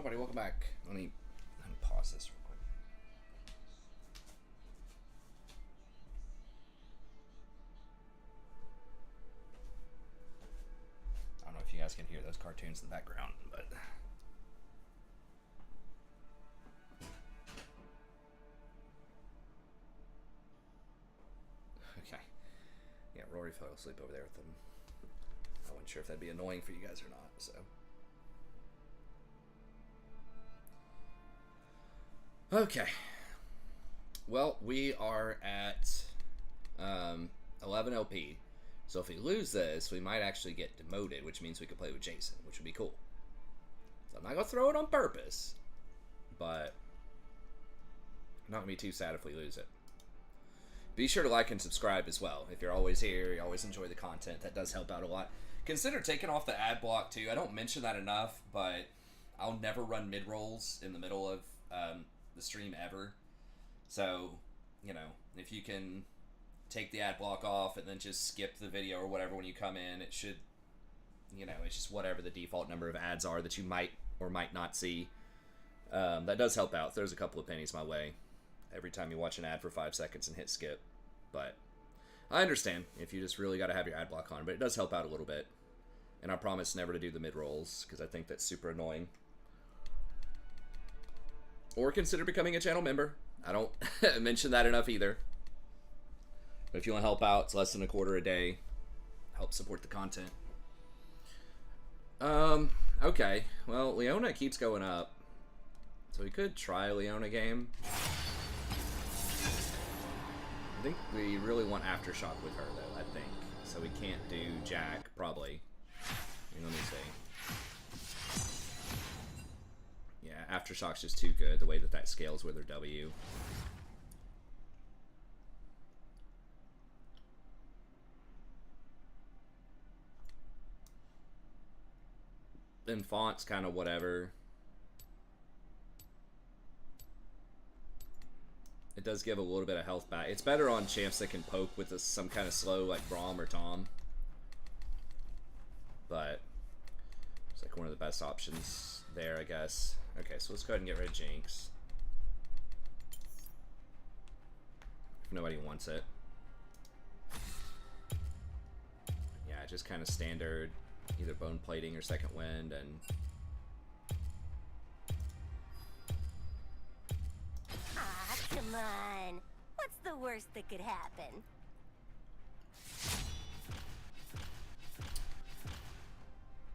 Oh, buddy, welcome back. Let me pause this real quick. I don't know if you guys can hear those cartoons in the background, but okay. Yeah, Rory fell asleep over there with them. I wasn't sure if that'd be annoying for you guys or not, so. Okay. Well, we are at 11 LP. So if we lose this, we might actually get demoted, which means we could play with Jason, which would be cool. So I'm not going to throw it on purpose, but I'm not going to be too sad if we lose it. Be sure to like and subscribe as well. If you're always here, you always enjoy the content. That does help out a lot. Consider taking off the ad block too. I don't mention that enough, but I'll never run mid-rolls in the middle of the stream ever. So, you know, if you can take the ad block off and then just skip the video or whatever when you come in, it should, you know, it's just whatever the default number of ads are that you might or might not see. That does help out. There's a couple of pennies my way every time you watch an ad for 5 seconds and hit skip. But I understand if you just really got to have your ad block on, but it does help out a little bit. And I promise never to do the mid-rolls, because I think that's super annoying. Or consider becoming a channel member. I don't mention that enough either. But if you want to help out, it's less than $0.25 a day. Help support the content. Okay. Well, Leona keeps going up. So we could try a Leona game. I think we really want Aftershock with her, though, I think. So we can't do Jack, probably. Let me see. Yeah, Aftershock's just too good, the way that scales with her W. Then Font's kind of whatever. It does give a little bit of health back. It's better on champs that can poke with some kind of slow, like Braum or Tom. But it's like one of the best options there, I guess. Okay, so let's go ahead and get rid of Jinx. If nobody wants it. Yeah, just kind of standard, either bone plating or second wind, and come on. What's the worst that could happen?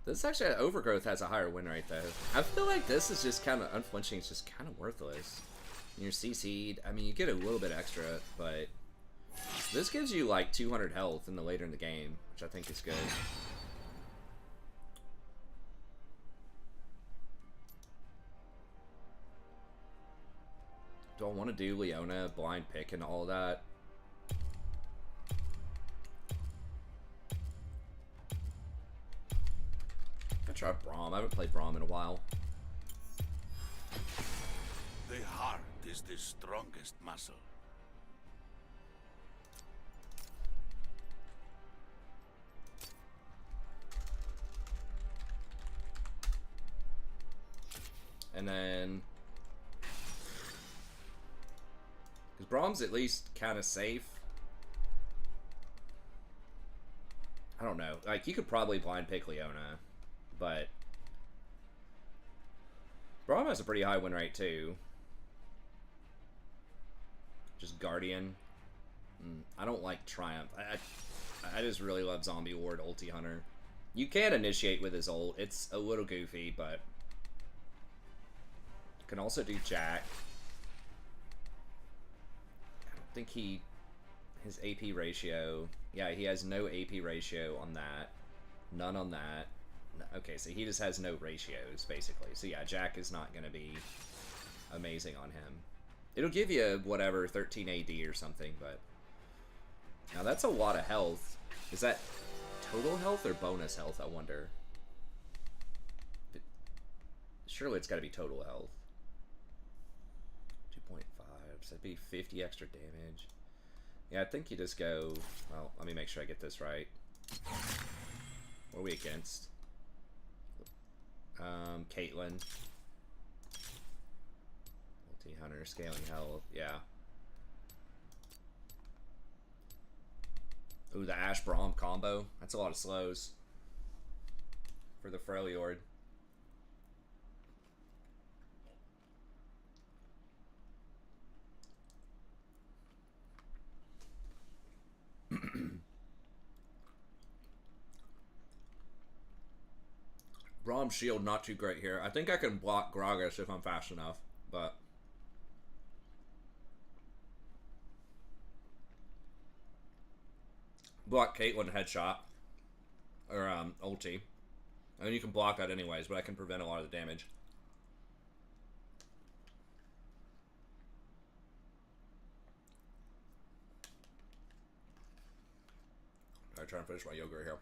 This actually, Overgrowth has a higher win rate, though. I feel like this is just kind of, unflinching is just kind of worthless. You're CC'd, I mean, you get a little bit extra, but this gives you like 200 health in the later in the game, which I think is good. Do I want to do Leona, blind pick, and all of that? I'm gonna try Braum. I haven't played Braum in a while. The heart is the strongest muscle. And then, because Braum's at least kind of safe. I don't know. Like, you could probably blind pick Leona, but Braum has a pretty high win rate too. Just Guardian. I don't like Triumph. I just really love Zombie Ward Ulti Hunter. You can initiate with his ult. It's a little goofy, but can also do Jack. I don't think his AP ratio. Yeah, he has no AP ratio on that. None on that. No, okay, so he just has no ratios, basically. So yeah, Jack is not going to be amazing on him. It'll give you, whatever, 13 AD or something, but now that's a lot of health. Is that total health or bonus health, I wonder? Surely it's got to be total health. 2.5, so that'd be 50 extra damage. Yeah, I think you just go, well, let me make sure I get this right. What are we against? Caitlyn. T-Hunter, scaling health, yeah. Ooh, the Ash Braum combo. That's a lot of slows for the Freljord. Braum shield not too great here. I think I can block Gragas if I'm fast enough, but block Caitlyn headshot or ulti. I mean, you can block that anyways, but I can prevent a lot of the damage. Alright, trying to finish my yogurt here.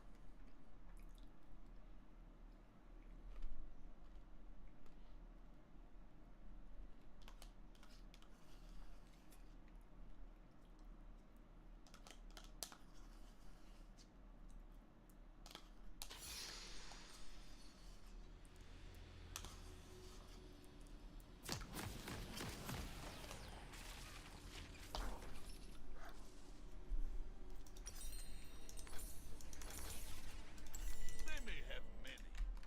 They may have many,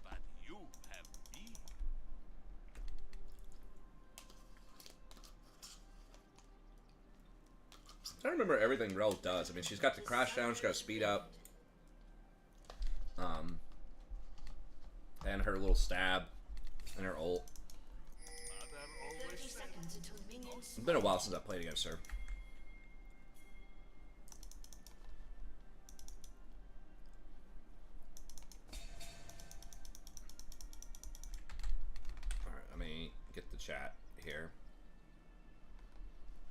but you have me. I don't remember everything Rel does. I mean, she's got the crash down, she's got speed up. And her little stab and her ult. Mother always said, It's been a while since I played against her. Alright, let me get the chat here.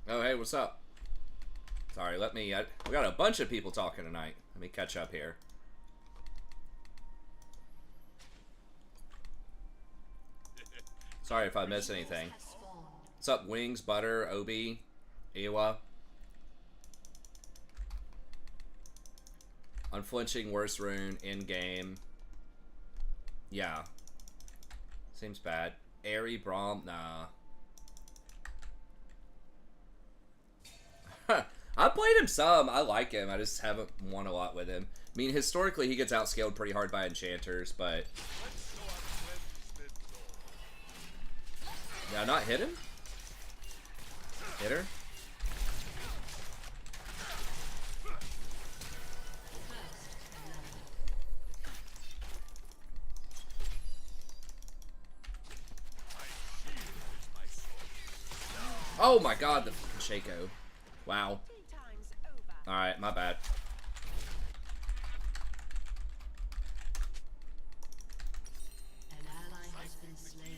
Oh, hey, what's up? Sorry, we got a bunch of people talking tonight. Let me catch up here. Sorry if I missed anything. What's up, Wings, Butter, Obi, Ewa? Unflinching, worst rune, in-game. Yeah. Seems bad. Airy, Braum, nah. I played him some. I like him. I just haven't won a lot with him. I mean, historically, he gets outscaled pretty hard by enchanters, but... Did I not hit him? Hit her? Oh my god, the fucking Shaco. Wow. Alright, my bad.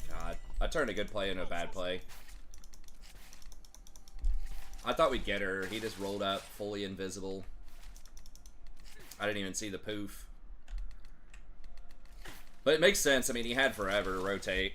God. I turned a good play into a bad play. I thought we'd get her. He just rolled up, fully invisible. I didn't even see the poof. But it makes sense. I mean, he had forever to rotate.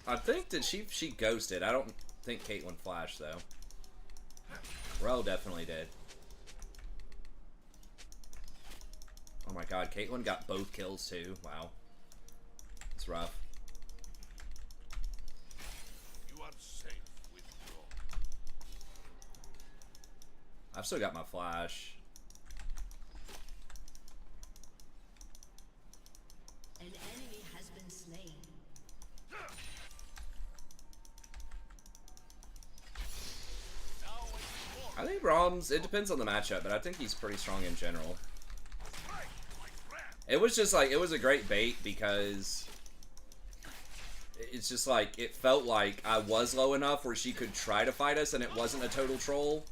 I think that she ghosted. I don't think Caitlyn flashed though. Rel definitely did. Oh my god, Caitlyn got both kills too. Wow. It's rough. you are safe with your... I've still got my flash. An enemy has been slain. I think Braum's, it depends on the matchup, but I think he's pretty strong in general. It was just like, it was a great bait because it's just like, it felt like I was low enough where she could try to fight us and it wasn't a total troll.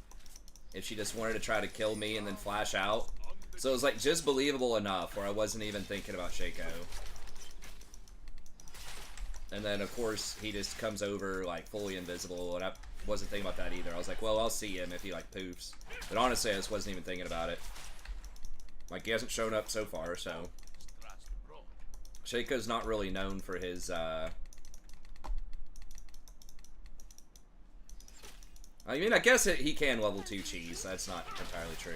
If she just wanted to try to kill me and then flash out. So it was like just believable enough where I wasn't even thinking about Shaco. And then, of course, he just comes over, like, fully invisible, and I wasn't thinking about that either. I was like, well, I'll see him if he, like, poofs. But honestly, I just wasn't even thinking about it. Like, he hasn't shown up so far, so... Shaco's not really known for his, I mean, I guess he can level 2 cheese. That's not entirely true.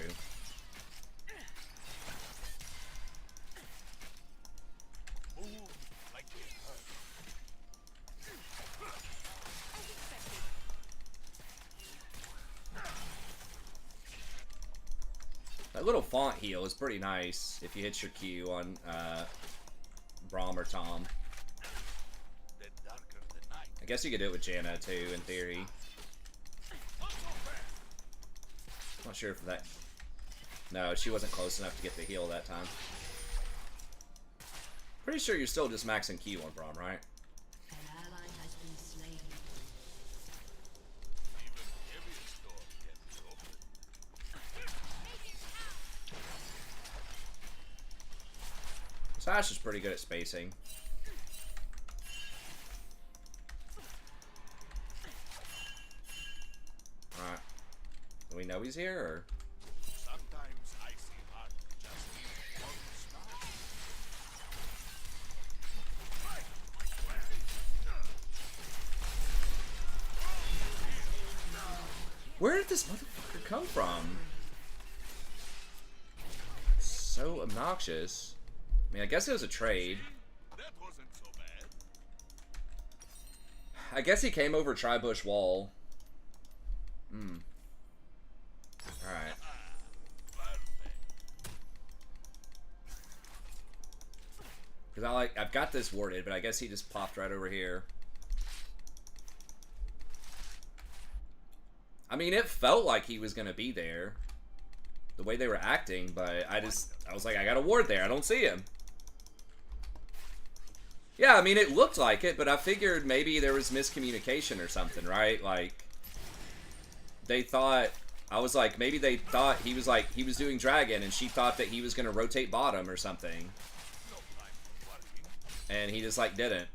That little font heal is pretty nice if you hit your Q on Braum or Tom. I guess you could do it with Janna too, in theory. Not sure if that... No, she wasn't close enough to get the heal that time. Pretty sure you're still just maxing Q on Braum, right? An ally has been slain. Sash is pretty good at spacing. Alright. Do we know he's here, or? Sometimes I see art just in one style. Where did this motherfucker come from? So obnoxious. I mean, I guess it was a trade. That wasn't so bad. I guess he came over Tribush Wall. Hmm. Alright. Because I've got this warded, but I guess he just popped right over here. I mean, it felt like he was gonna be there, the way they were acting, but I was like, I got a ward there, I don't see him. Yeah, I mean, it looked like it, but I figured maybe there was miscommunication or something, right? Like, they thought, I was like, maybe they thought he was doing Dragon, and she thought that he was gonna rotate bottom or something. And he just, like, didn't.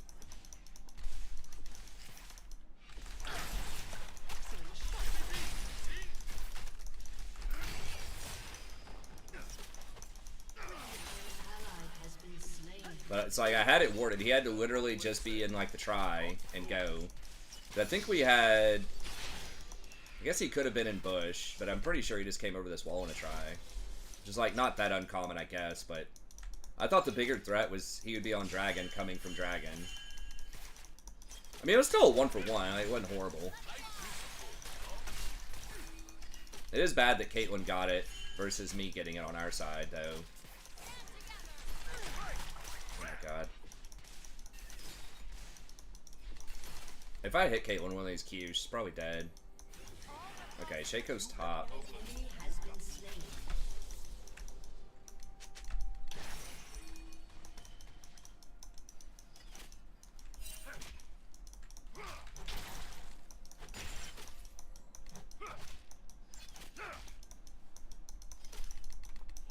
But it's like, I had it warded. He had to literally just be in, like, the try and go. But I think we had... I guess he could have been in bush, but I'm pretty sure he just came over this wall in a try. Which is, like, not that uncommon, I guess, but... I thought the bigger threat was he would be on Dragon, coming from Dragon. I mean, it was still a 1-for-1. Like, it wasn't horrible. It is bad that Caitlyn got it versus me getting it on our side, though. Oh my god. If I hit Caitlyn one of these Qs, she's probably dead. Okay, Shaco's top.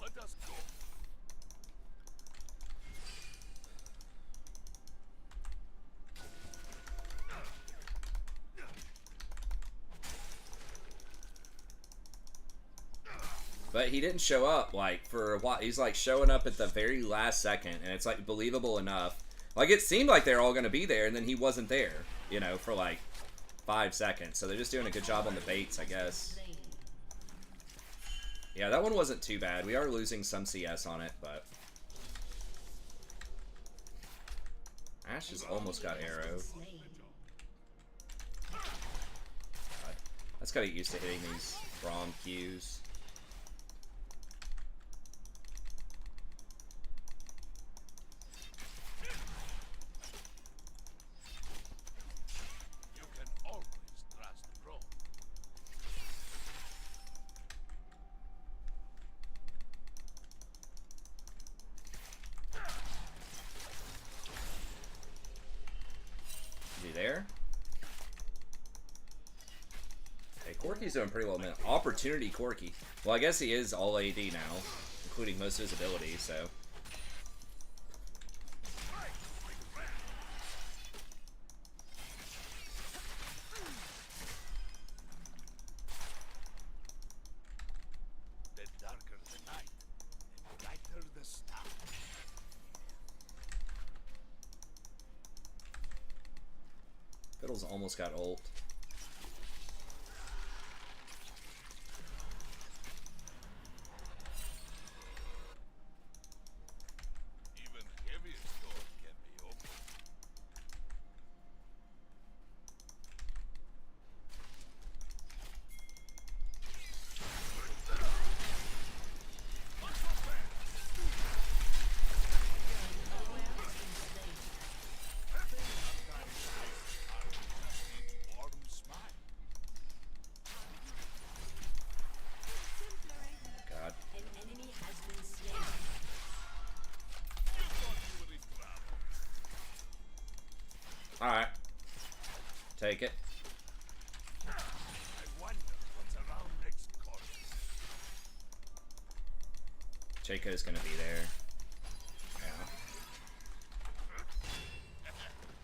Let us go. But he didn't show up, like, for a while. He's, like, showing up at the very last second, and it's, like, believable enough. Like, it seemed like they were all going to be there, and then he wasn't there, you know, for, like, 5 seconds. So they're just doing a good job on the baits, I guess. Yeah, that one wasn't too bad. We are losing some CS on it, but... Ashe has almost got arrow. God. I just gotta get used to hitting these Braum Qs. You can always trust Bro. Is he there? Hey, Corky's doing pretty well, man. Opportunity Corky. Well, I guess he is all AD now, including most of his abilities, so... Fiddle's almost got ult. Even heavier stone can be opened. Warm smile. God. An enemy has been slain. You thought you were in trouble. Alright. Take it. I wonder what's around next corner. Jaco's gonna be there. Yeah.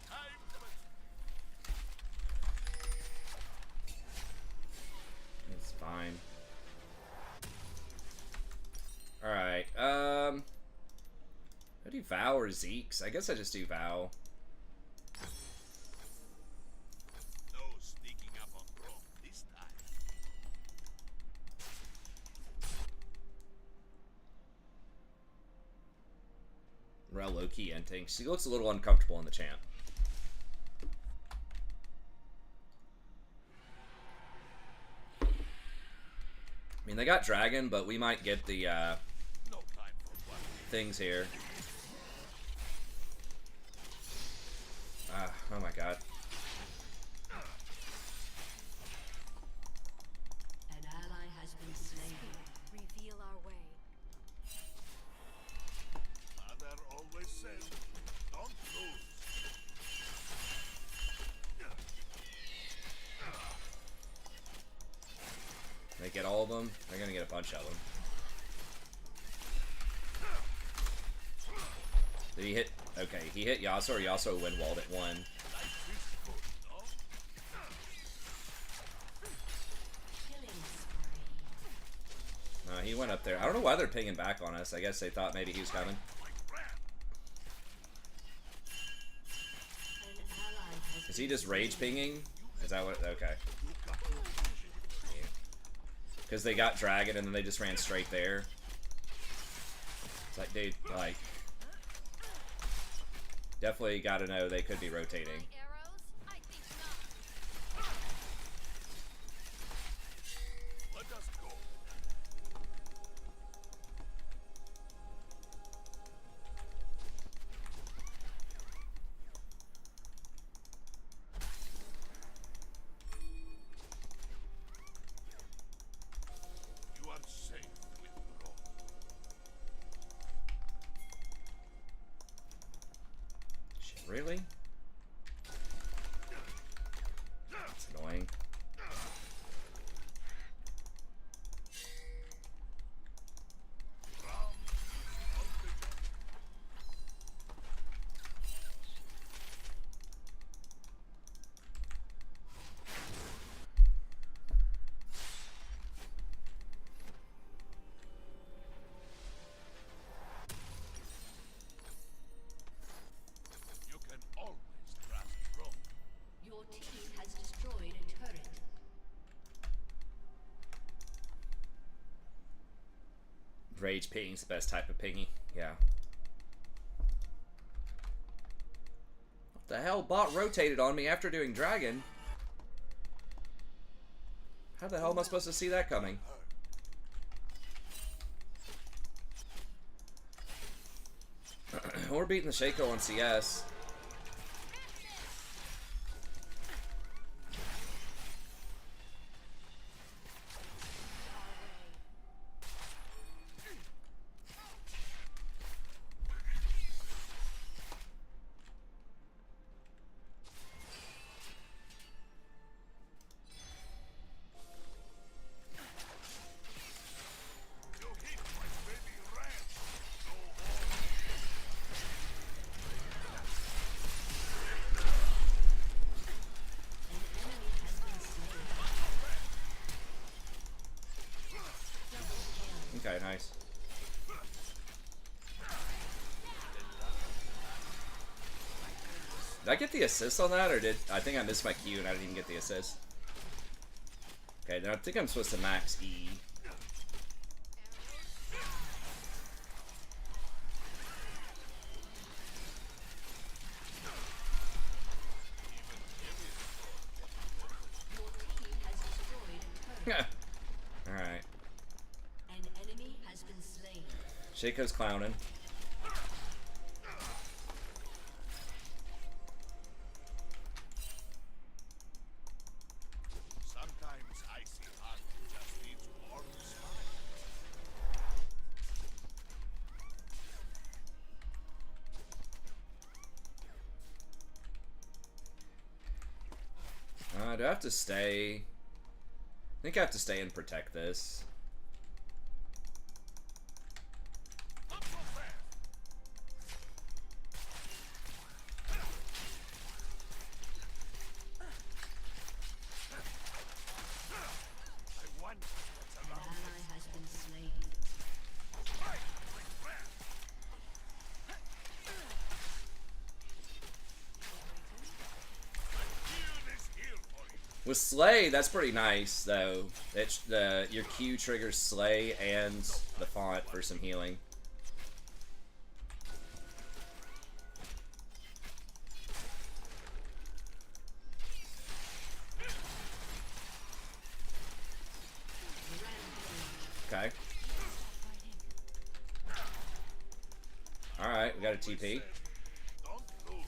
Time for It's fine. Alright, I do Vow or Zeke's? I guess I just do Vow. no sneaking up on Rome this time. Rel low-key ending. She looks a little uncomfortable in the champ. I mean, they got Dragon, but we might get the, No time for what. things here. Oh my god. An ally has been slain. Reveal our way. Mother always said, don't lose. They get all of them. They're gonna get a bunch of them. Did he hit? Okay, he hit Yasuo, or Yasuo wind-walled at one. Life is good, no? Killing spree. He went up there. I don't know why they're pinging back on us. I guess they thought maybe he was coming. Like rat. An ally has Is he just rage pinging? Is that what? Okay. You got your vision. Because they got Dragon and then they just ran straight there. It's like, dude, like... Definitely gotta know they could be rotating. Arrows? I think not. Let us go. You are safe with Rome. Shit, really? That's annoying. Rome is on the job. You can always trust Rome. Your team has destroyed a turret. Rage pinging's the best type of pinging. Yeah. What the hell? Bot rotated on me after doing Dragon. How the hell am I supposed to see that coming? We're beating the Shaco on CS. You hit my baby rat. Go on. An enemy has been slain. Double kill. Okay, nice. I get the assist on that, or did I think I missed my Q and I didn't even get the assist? Okay, now I think I'm supposed to max E. Your team has destroyed a turret. Alright. An enemy has been slain. Shaco's clowning. Sometimes icy hot just needs warm smile. Do I have to stay? I think I have to stay and protect this. Not so fast. I wonder what's An around. ally has been slain. Shield is here for you. With Slay, that's pretty nice though. It's your Q triggers Slay and the font for some healing. Okay. Alright, we got a TP. Don't lose.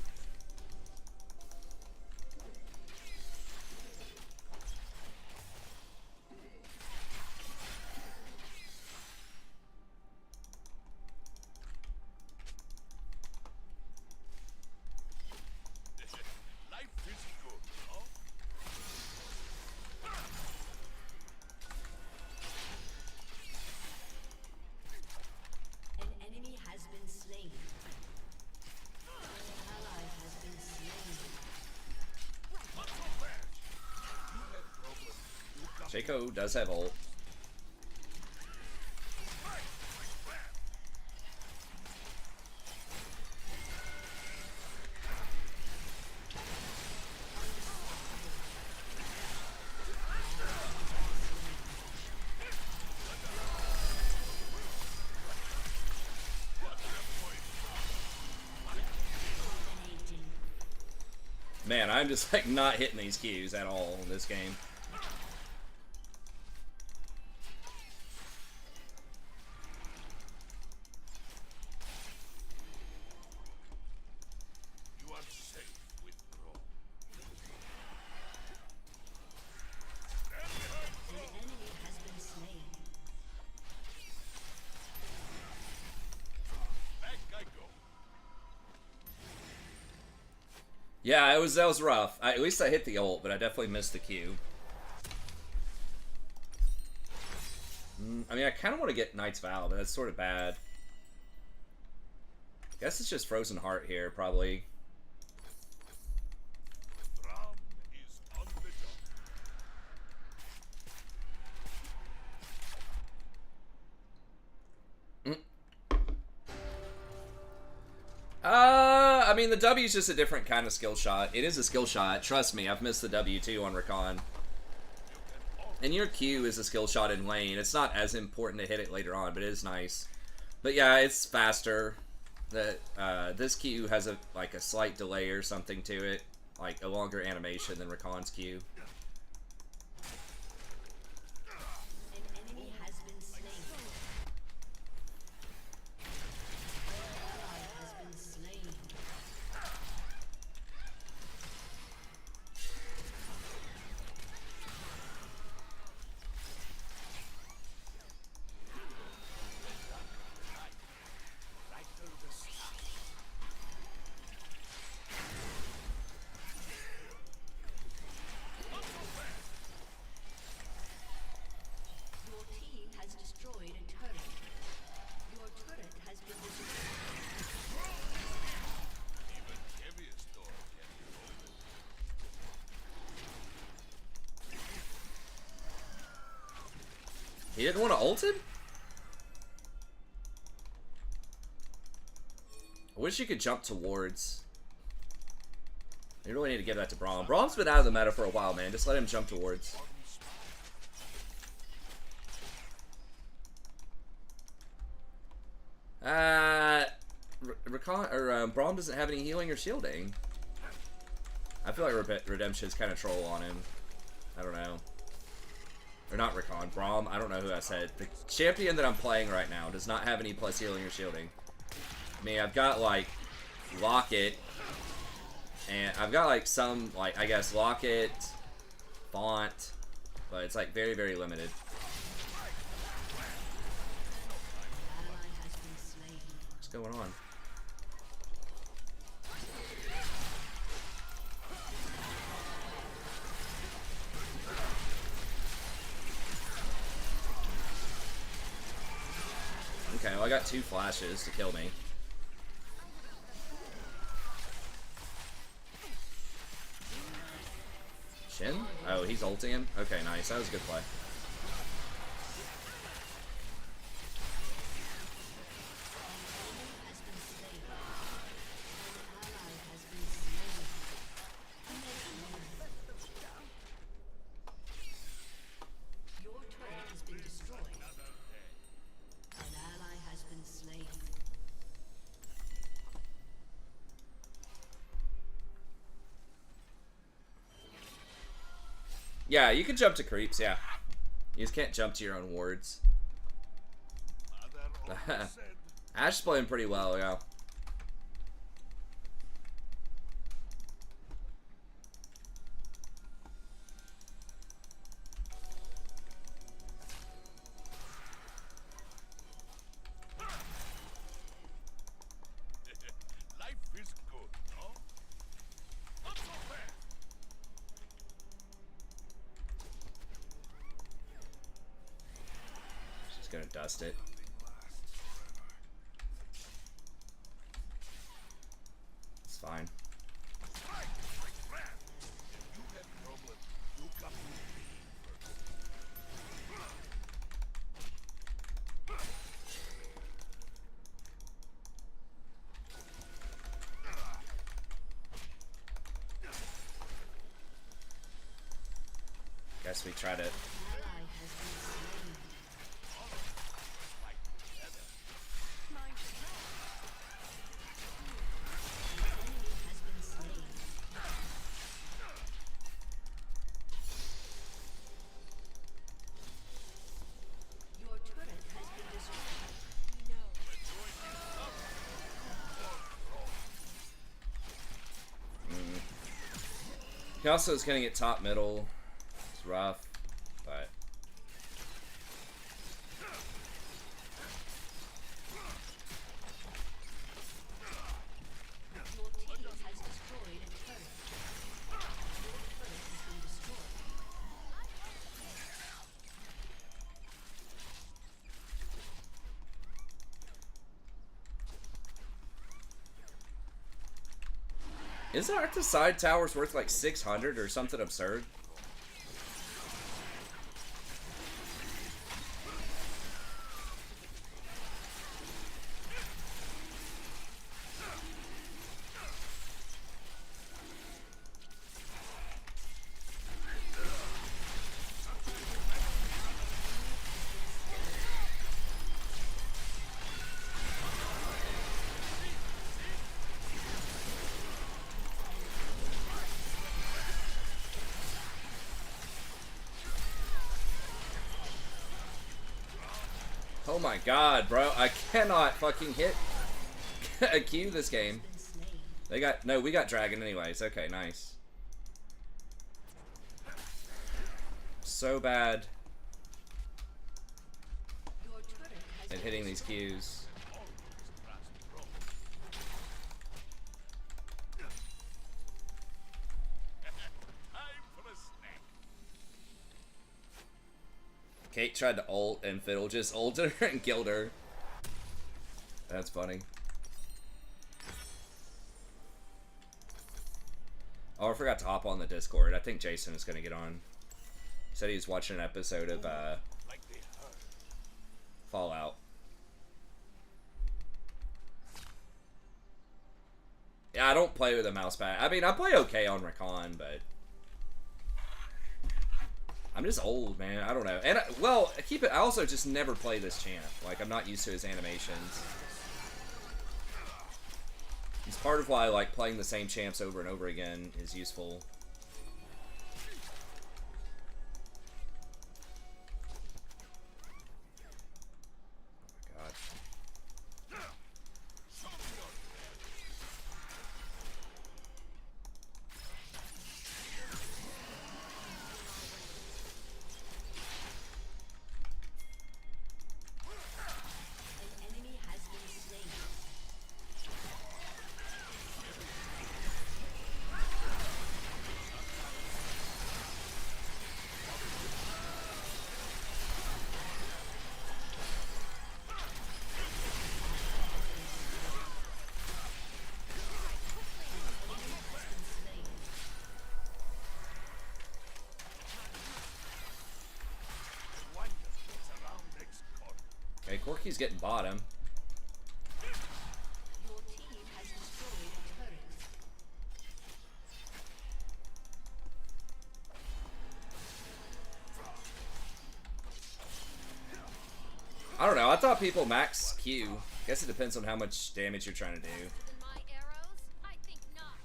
Life is good, no? An enemy has been slain. An ally has been slain. Not so fast. You have problems. You come. Shaco does have ult. Man, I'm just like not hitting these Qs at all in this game. You are safe with Rome. An enemy has been slain. Back I go. Yeah, that was rough. At least I hit the ult, but I definitely missed the Q. I mean, I kind of want to get Knight's Vow, but that's sort of bad. I guess it's just Frozen Heart here, probably. Ram is on the job. I mean, the W is just a different kind of skill shot. It is a skill shot. Trust me, I've missed the W too on Rakan. And your Q is a skill shot in lane. It's not as important to hit it later on, but it is nice. But yeah, it's faster. This Q has a slight delay or something to it, like a longer animation than Rakan's Q. An enemy has been slain. An ally has been slain. Right through the sky. Your team has destroyed a turret. Your turret has been destroyed. Even heaviest door can be opened. He didn't want to ult him? I wish you could jump towards. We really need to give that to Braum. Braum's been out of the meta for a while, man. Just let him jump towards. Braum doesn't have any healing or shielding. I feel like Redemption's kind of troll on him. I don't know. Or not Recon, Braum. I don't know who I said. The champion that I'm playing right now does not have any plus healing or shielding. I mean, I've got like Locket, and I've got like some, like, I guess Locket, Font, but it's like very, very limited. What's going on? Okay, well I got 2 flashes to kill me. Shin? Oh, he's ulting him? Okay, nice. That was a good play. Yeah, you can jump to creeps, yeah. You just can't jump to your own wards. Ash is playing pretty well, yeah. Life is good, no? Not so bad. Just gonna dust it. It's fine. Guess we try to. He also is gonna get top middle. It's rough, but Your team has destroyed a turret. Your turret has been destroyed. isn't the side towers worth like 600 or something absurd? Oh my god, bro. I cannot fucking hit a Q this game. They got... No, we got dragon anyways. Okay, nice. So bad Your turret has at hitting these Qs. Kate tried to ult and Fiddle just ulted her and killed her. That's funny. Oh, I forgot to hop on the Discord. I think Jason is going to get on. He said he was watching an episode of Fallout. Yeah, I don't play with a mouse pad. I mean, I play okay on Recon, but I'm just old, man. I don't know. And well, I also just never play this champ. Like, I'm not used to his animations. It's part of why, like, playing the same champs over and over again is useful. An enemy has been slain. Okay, Corky's getting bottom. Your team has destroyed a turret. I don't know. I thought people max Q. Guess it depends on how much damage you're trying to do. Than my arrows? I think not.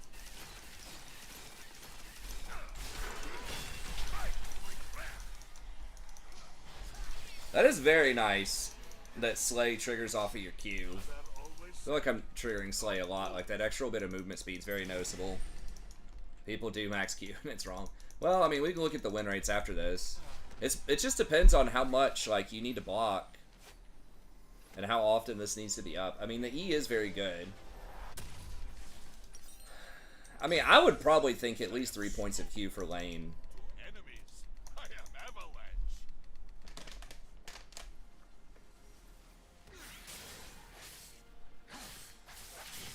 That is very nice that Slay triggers off of your Q. I feel like I'm triggering Slay a lot. Like, that extra bit of movement speed is very noticeable. People do max Q and it's wrong. Well, I mean, we can look at the win rates after this. It just depends on how much, like, you need to block. And how often this needs to be up. I mean, the E is very good. I mean, I would probably think at least 3 points of Q for lane. Enemies. I am Avalanche.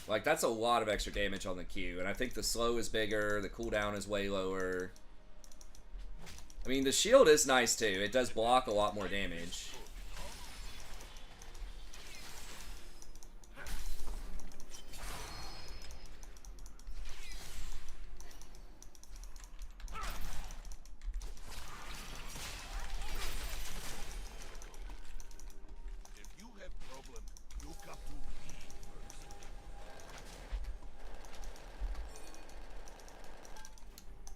Like, that's a lot of extra damage on the Q. And I think the slow is bigger, the cooldown is way lower. I mean, the shield is nice too. It does block a lot more damage. If you have problem, you come to me first.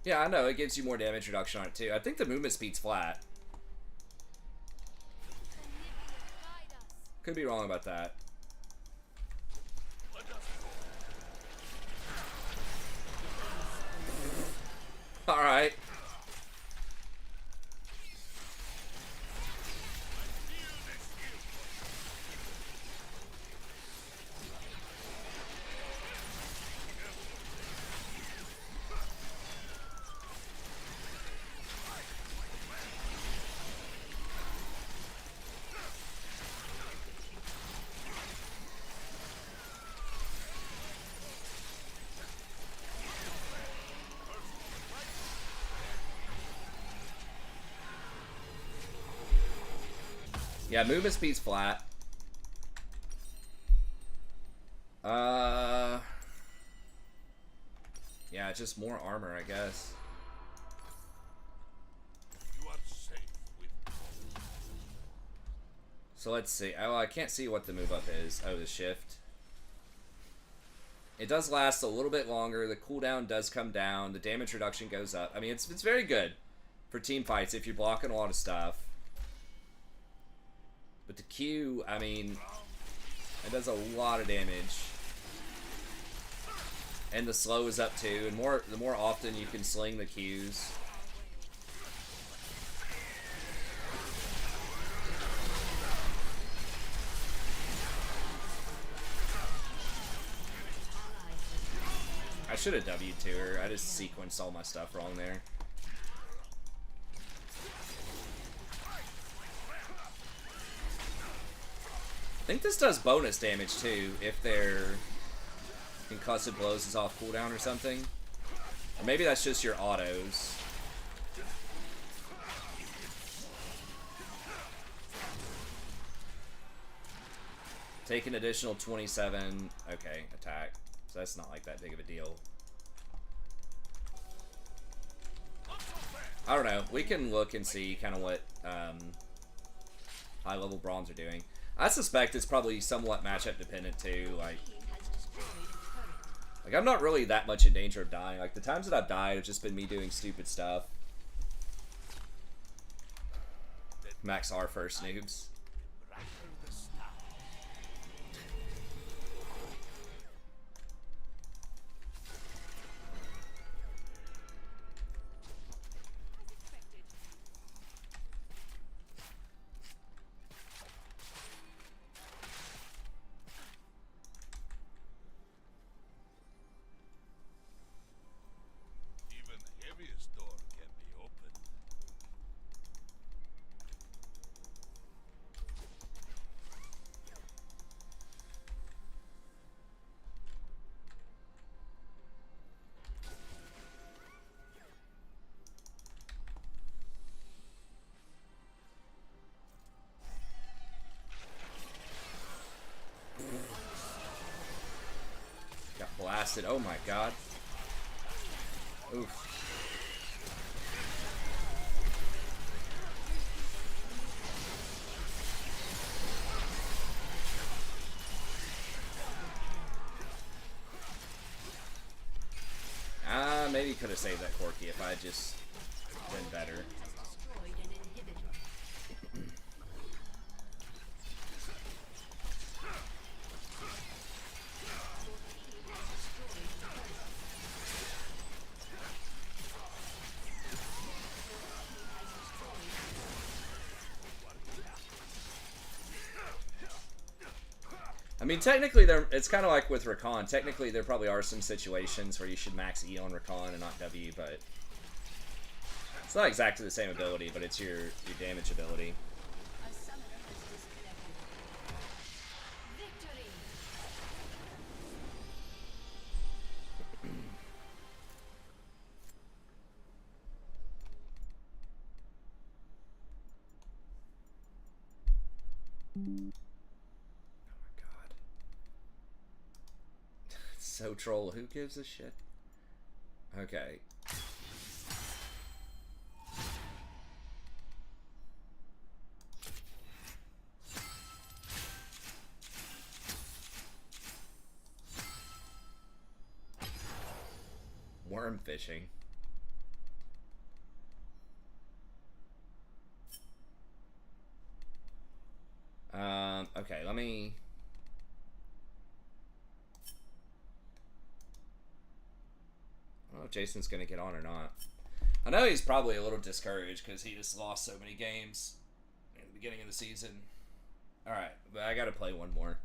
Yeah, I know. It gives you more damage reduction on it too. I think the movement speed's flat. Guide us. Could be wrong about that. Let us go. Alright. Feel this skill. Yeah, movement speed's flat. Yeah, just more armor, I guess. You are safe with me. So let's see. Oh, I can't see what the move up is. Oh, the shift. It does last a little bit longer. The cooldown does come down. The damage reduction goes up. I mean, it's very good for team fights if you're blocking a lot of stuff. But the Q, I mean, it does a lot of damage. And the slow is up too. And the more often you can sling the Qs. I should have W'd to her. I just sequenced all my stuff wrong there. I think this does bonus damage too if their concussive blows is off cooldown or something. Or maybe that's just your autos. Take an additional 27. Okay, attack. so that's not like that big of a deal. I don't know. We can look and see kind of what high-level Braums are doing. I suspect it's probably somewhat matchup dependent too. Like I'm not really that much in danger of dying. Like the times that I've died have just been me doing stupid stuff. Max R first noobs. Even the heaviest door can be opened. Got blasted. Oh my god. Oof. Maybe could have saved that Corky if I had just been better. Destroyed an inhibitor. I mean, technically, it's kind of like with Recon. Technically, there probably are some situations where you should max E on Recon and not W, but it's not exactly the same ability, but it's your damage ability. A summoner has disconnected. Victory! God. So troll. Who gives a shit? Okay. Worm fishing. Okay, let me... I don't know if Jason's going to get on or not. I know he's probably a little discouraged because he just lost so many games in the beginning of the season. Alright, but I got to play one more.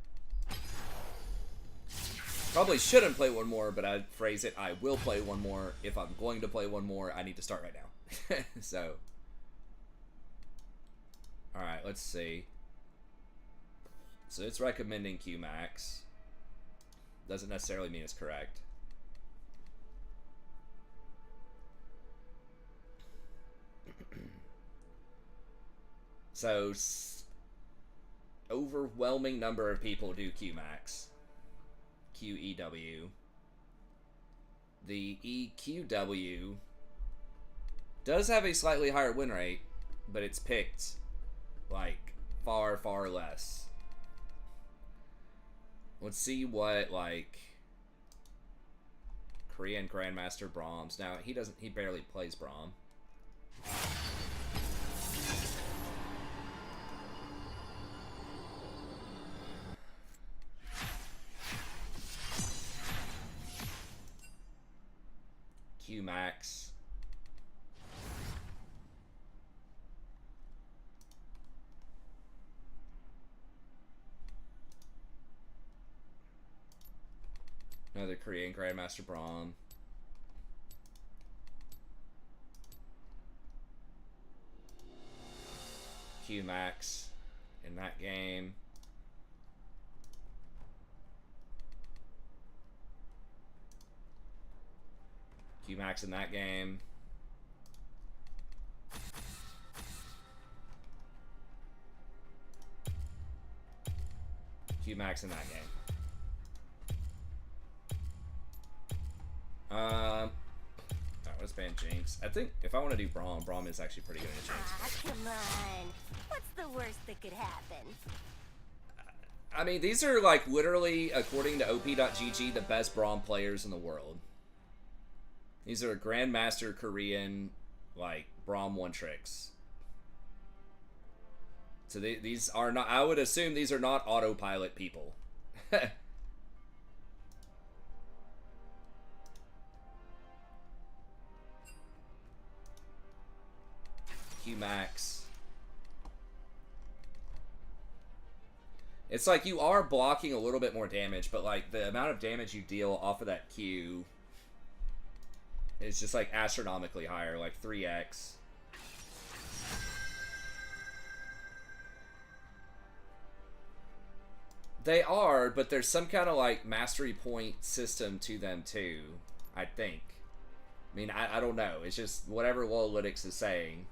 Probably shouldn't play one more, but I'd phrase it, I will play one more. If I'm going to play one more, I need to start right now. So. Alright, let's see. So it's recommending Qmax. Doesn't necessarily mean it's correct. So, overwhelming number of people do Qmax. QEW. The EQW does have a slightly higher win rate, but it's picked, like, far, far less. Let's see what, like, Korean Grandmaster Brahms. Now, he barely plays Brahm. Qmax. Another Korean Grandmaster Brahm. Qmax in that game. Qmax in that game. Qmax in that game. Alright, let's ban Jinx. I think if I want to do Braum is actually pretty good at Jinx. Ah, come on. What's the worst that could happen? I mean, these are like literally, according to OP.GG, the best Braum players in the world. These are Grandmaster Korean, like, Braum one-tricks. So these are not, I would assume these are not autopilot people. Qmax. It's like you are blocking a little bit more damage, but like the amount of damage you deal off of that Q is just like astronomically higher, like 3x. They are, but there's some kind of like mastery point system to them too, I think. I mean, I don't know. It's just whatever Lolalytics is saying.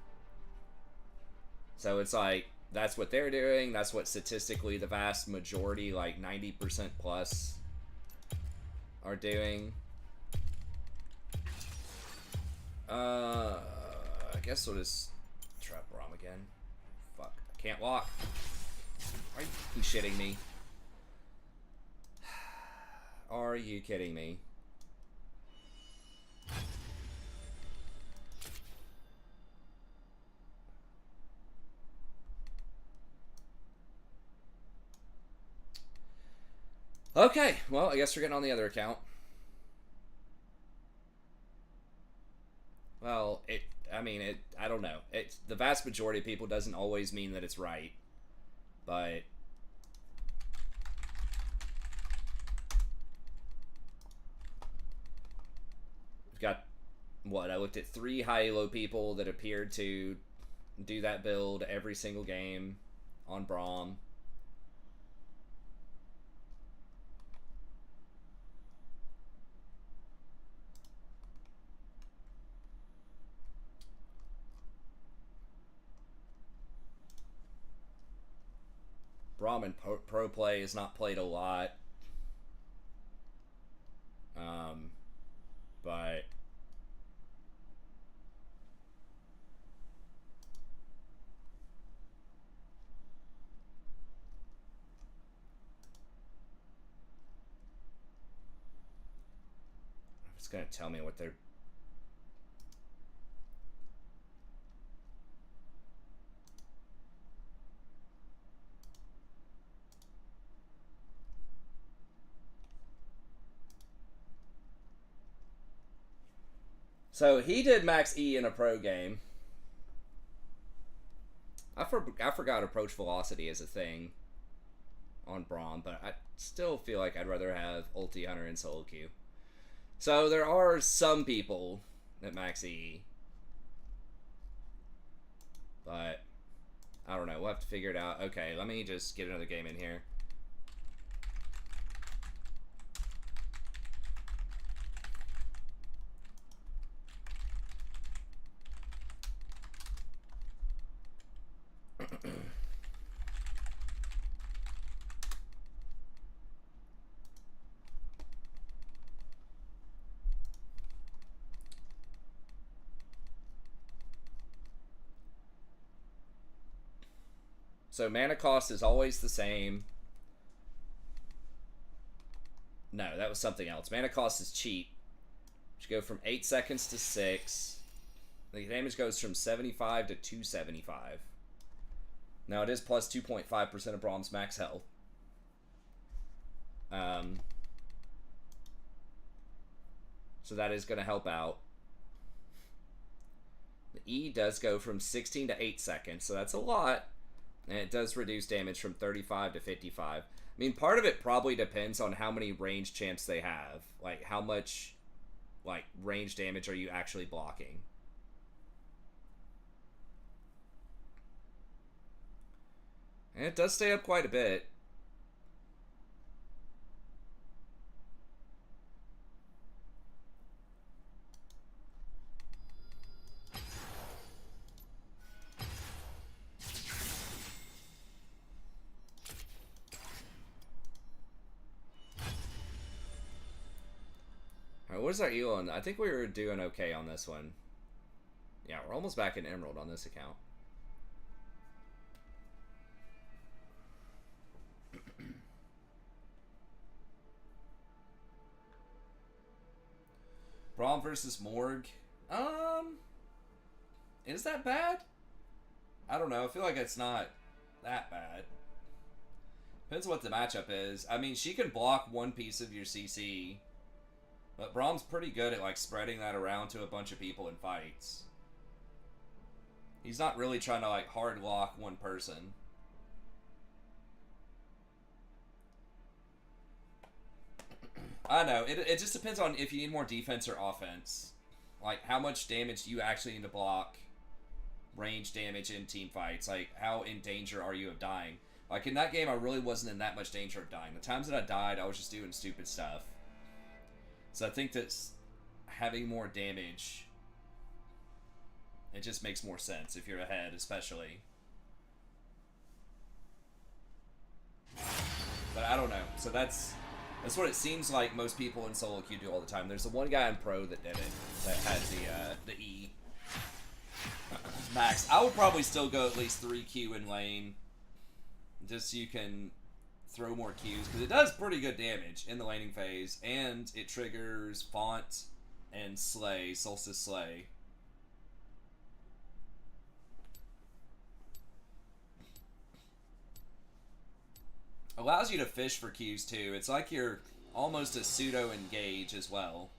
So it's like, that's what they're doing. That's what statistically the vast majority, like 90% plus, are doing. I guess we'll just trap Braum again. Fuck. I can't walk. Are you shitting me? Are you kidding me? Okay, well, I guess we're getting on the other account. Well, I don't know. It's the vast majority of people doesn't always mean that it's right, but we've got, what, I looked at 3 high-elo people that appeared to do that build every single game on Braum. Braum in pro play is not played a lot. But it's gonna tell me what they're. So he did max E in a pro game. I forgot approach velocity is a thing on Braum, but I still feel like I'd rather have ulti hunter and solo Q. So there are some people that max E, but I don't know. We'll have to figure it out. Okay, let me just get another game in here. So mana cost is always the same. No, that was something else. Mana cost is cheap. Which go from 8 seconds to 6. The damage goes from 75 to 275. Now it is plus 2.5% of Braum's max health. So that is going to help out. The E does go from 16 to 8 seconds, so that's a lot. And it does reduce damage from 35 to 55. I mean, part of it probably depends on how many range champs they have. Like, how much, like, range damage are you actually blocking? And it does stay up quite a bit. What's our elo on? I think we were doing okay on this one. Yeah, we're almost back in Emerald on this account. Braum versus Morg. Is that bad? I don't know. I feel like it's not that bad. Depends what the matchup is. I mean, she can block one piece of your CC, but Braum's pretty good at like spreading that around to a bunch of people in fights. He's not really trying to like hard lock one person. I know. It just depends on if you need more defense or offense. Like, how much damage do you actually need to block range damage in team fights? Like, how in danger are you of dying? Like, in that game, I really wasn't in that much danger of dying. The times that I died, I was just doing stupid stuff. So I think that having more damage, it just makes more sense if you're ahead, especially. But I don't know. So that's what it seems like most people in solo queue do all the time. There's the one guy in pro that did it, that had the E. Max, I would probably still go at least 3Q in lane, just so you can throw more Qs, because it does pretty good damage in the laning phase, and it triggers Font and Slay, Solstice Slay. Allows you to fish for Qs too. It's like you're almost a pseudo engage as well.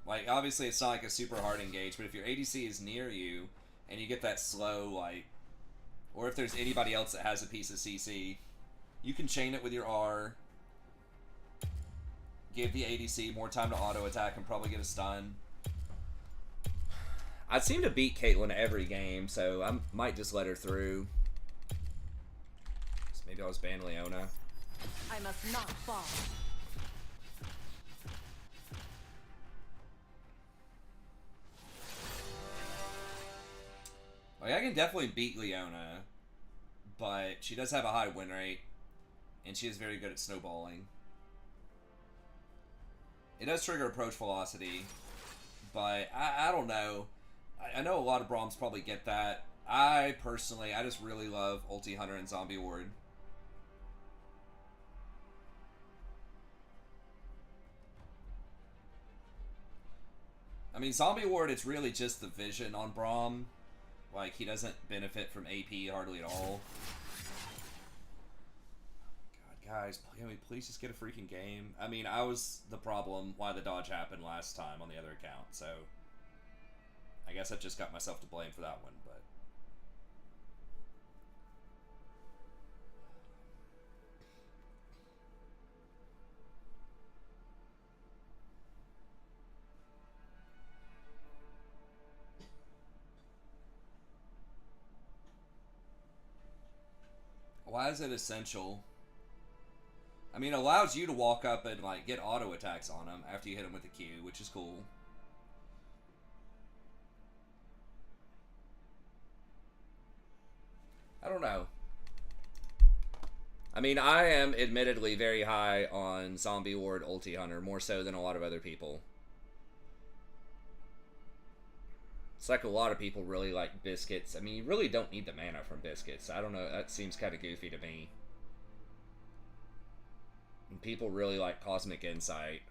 Like, obviously it's not like a super hard engage, but if your ADC is near you and you get that slow, like, or if there's anybody else that has a piece of CC, you can chain it with your R, give the ADC more time to auto attack and probably get a stun. I seem to beat Caitlyn every game, so I might just let her through. So maybe I'll just ban Leona. I must not fall. Like, I can definitely beat Leona, but she does have a high win rate, and she is very good at snowballing. It does trigger approach velocity, but I don't know. I know a lot of Brahms probably get that. I personally, I just really love Ulti Hunter and Zombie Ward. I mean, Zombie Ward, it's really just the vision on Braum. Like, he doesn't benefit from AP hardly at all. God, guys, can we please just get a freaking game? I mean, I was the problem why the dodge happened last time on the other account, so I guess I've just got myself to blame for that one, but why is it essential? I mean, it allows you to walk up and, like, get auto attacks on him after you hit him with the Q, which is cool. I don't know. I mean, I am admittedly very high on Zombie Ward Ulti Hunter, more so than a lot of other people. It's like a lot of people really like Biscuits. I mean, you really don't need the mana from Biscuits. I don't know, that seems kind of goofy to me. And people really like Cosmic Insight.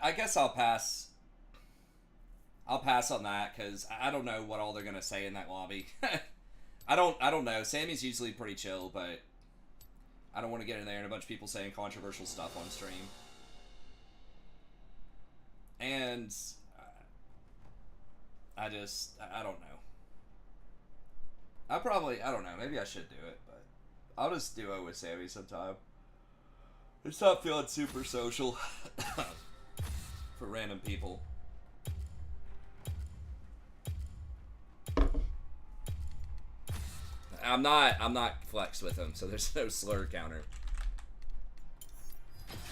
I guess I'll pass. I'll pass on that because I don't know what all they're gonna say in that lobby. I don't know. Sammy's usually pretty chill, but I don't want to get in there and a bunch of people saying controversial stuff on stream. And I don't know. I don't know. Maybe I should do it, but I'll just duo with Sammy sometime. It's not feeling super social for random people. I'm not flexed with him, so there's no slur counter.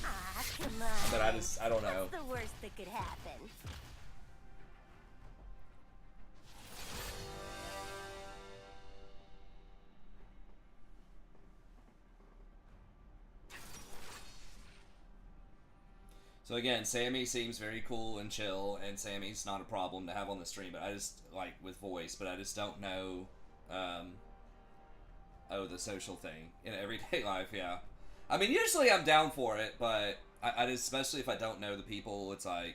Ah, come on. But I don't know. What's the worst that could happen? So again, Sammy seems very cool and chill, and Sammy's not a problem to have on the stream, but I just, like, with voice, but I just don't know, the social thing in everyday life, yeah. I mean, usually I'm down for it, but I just, especially if I don't know the people, it's like,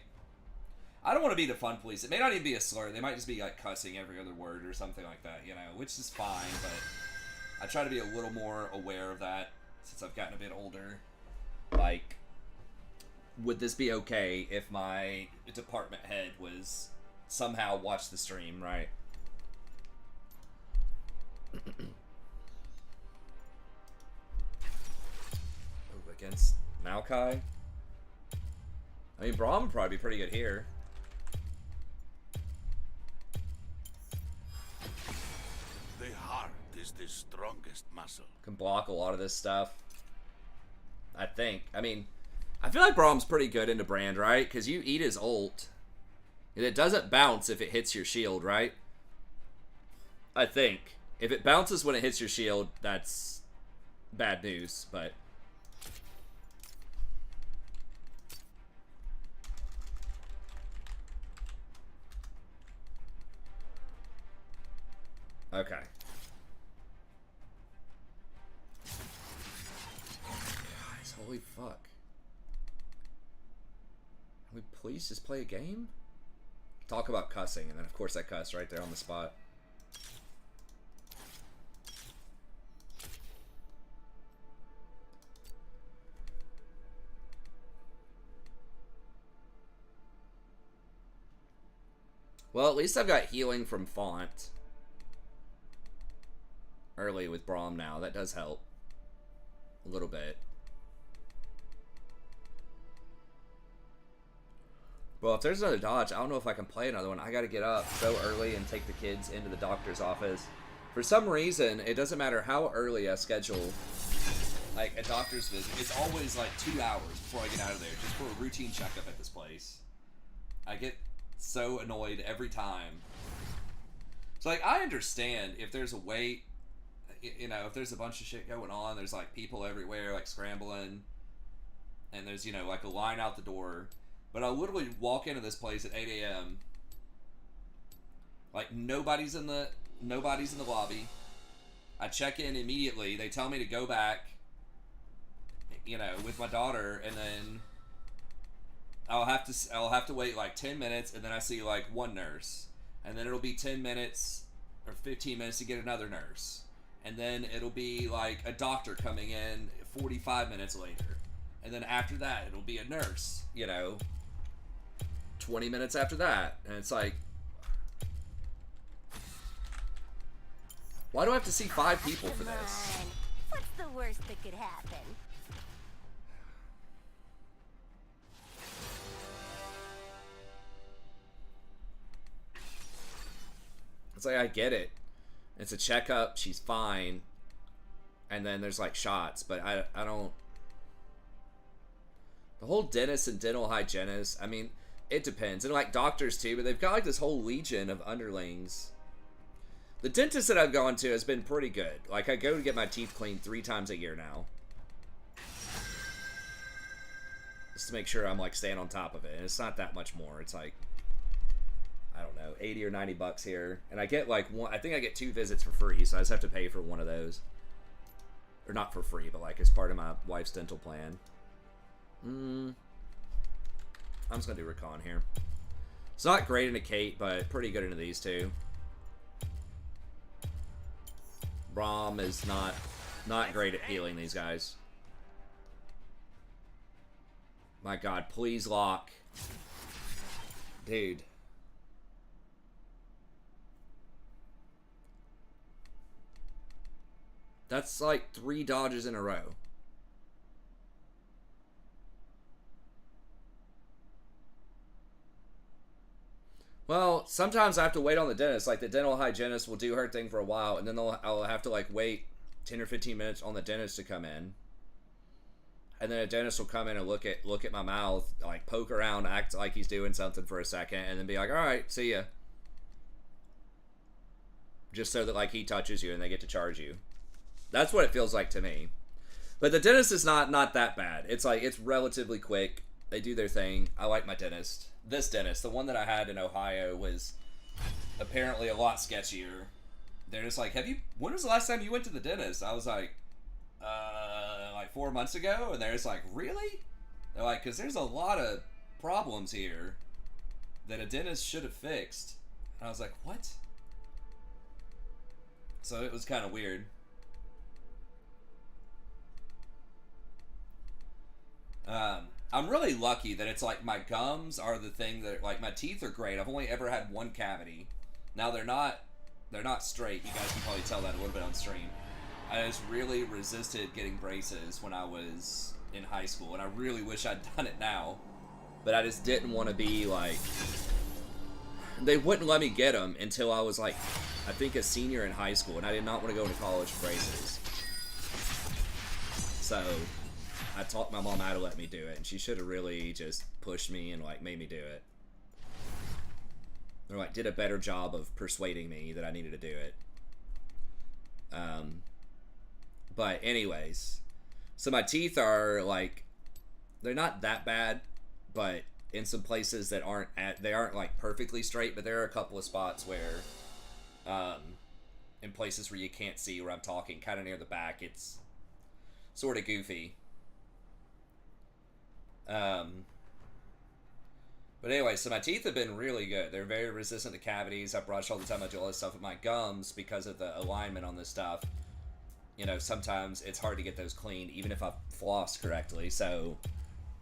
I don't want to be the fun police. It may not even be a slur. They might just be, like, cussing every other word or something like that, you know, which is fine, but I try to be a little more aware of that since I've gotten a bit older. Like, would this be okay if my department head was somehow watch the stream, right? Ooh, against Maokai? I mean, Braum would probably be pretty good here. The heart is the strongest muscle. Can block a lot of this stuff. I think. I mean, I feel like Braum's pretty good into Brand, right? Because you eat his ult. And it doesn't bounce if it hits your shield, right? I think. If it bounces when it hits your shield, that's bad news, but... Okay. Guys, holy fuck. Can we please just play a game? Talk about cussing, and then of course I cuss right there on the spot. Well, at least I've got healing from Font early with Braum now. That does help a little bit. Well, if there's another dodge, I don't know if I can play another one. I gotta get up so early and take the kids into the doctor's office. For some reason, it doesn't matter how early I schedule, like, a doctor's visit. It's always, like, 2 hours before I get out of there, just for a routine checkup at this place. I get so annoyed every time. So, like, I understand if there's a wait, you know, if there's a bunch of shit going on, there's, like, people everywhere, like, scrambling, and there's, you know, like, a line out the door. But I'll literally walk into this place at 8 a.m. Like, nobody's in the lobby. I check in immediately. They tell me to go back, you know, with my daughter, and then I'll have to wait like 10 minutes, and then I see like one nurse, and then it'll be 10 minutes or 15 minutes to get another nurse, and then it'll be like a doctor coming in 45 minutes later, and then after that it'll be a nurse, you know, 20 minutes after that, and it's like, why do I have to see 5 people for Come this? on. What's the worst that could happen? It's like, I get it. It's a checkup, she's fine, and then there's like shots, but I don't... The whole dentist and dental hygienist, I mean, it depends. And like doctors too, but they've got like this whole legion of underlings. The dentist that I've gone to has been pretty good. Like, I go to get my teeth cleaned 3 times a year now. Just to make sure I'm like staying on top of it. And it's not that much more. It's like, I don't know, 80 or 90 bucks here. And I get like one, I think I get 2 visits for free, so I just have to pay for one of those. Or not for free, but like as part of my wife's dental plan. I'm just gonna do recon here. It's not great into Kate, but pretty good into these two. Braum is not great at healing these guys. My god, please lock. Dude. That's like 3 dodges in a row. Well, sometimes I have to wait on the dentist. Like, the dental hygienist will do her thing for a while, and then I'll have to, like, wait 10 or 15 minutes on the dentist to come in. And then a dentist will come in and look at my mouth, like, poke around, act like he's doing something for a second, and then be like, all right, see ya. Just so that, like, he touches you and they get to charge you. That's what it feels like to me. But the dentist is not that bad. It's, like, it's relatively quick. They do their thing. I like my dentist. This dentist, the one that I had in Ohio, was apparently a lot sketchier. They're just like, when was the last time you went to the dentist? I was like 4 months ago. And they're just like, really? They're like, because there's a lot of problems here that a dentist should have fixed. And I was like, what? So it was kind of weird. I'm really lucky that it's like my gums are the thing that, like, my teeth are great. I've only ever had one cavity. Now they're not straight. You guys can probably tell that a little bit on stream. I just really resisted getting braces when I was in high school, and I really wish I'd done it now. But I just didn't want to be like, they wouldn't let me get them until I was like, I think a senior in high school, and I did not want to go into college for braces. So I talked my mom how to let me do it, and she should have really just pushed me and, like, made me do it. Or, like, did a better job of persuading me that I needed to do it. But anyways, so my teeth are, like, they're not that bad, but in some places that they aren't like perfectly straight, but there are a couple of spots where, in places where you can't see where I'm talking, kind of near the back, it's sort of goofy. But anyway, so my teeth have been really good. They're very resistant to cavities. I brush all the time. I do all this stuff with my gums because of the alignment on this stuff. You know, sometimes it's hard to get those clean, even if I floss correctly. So,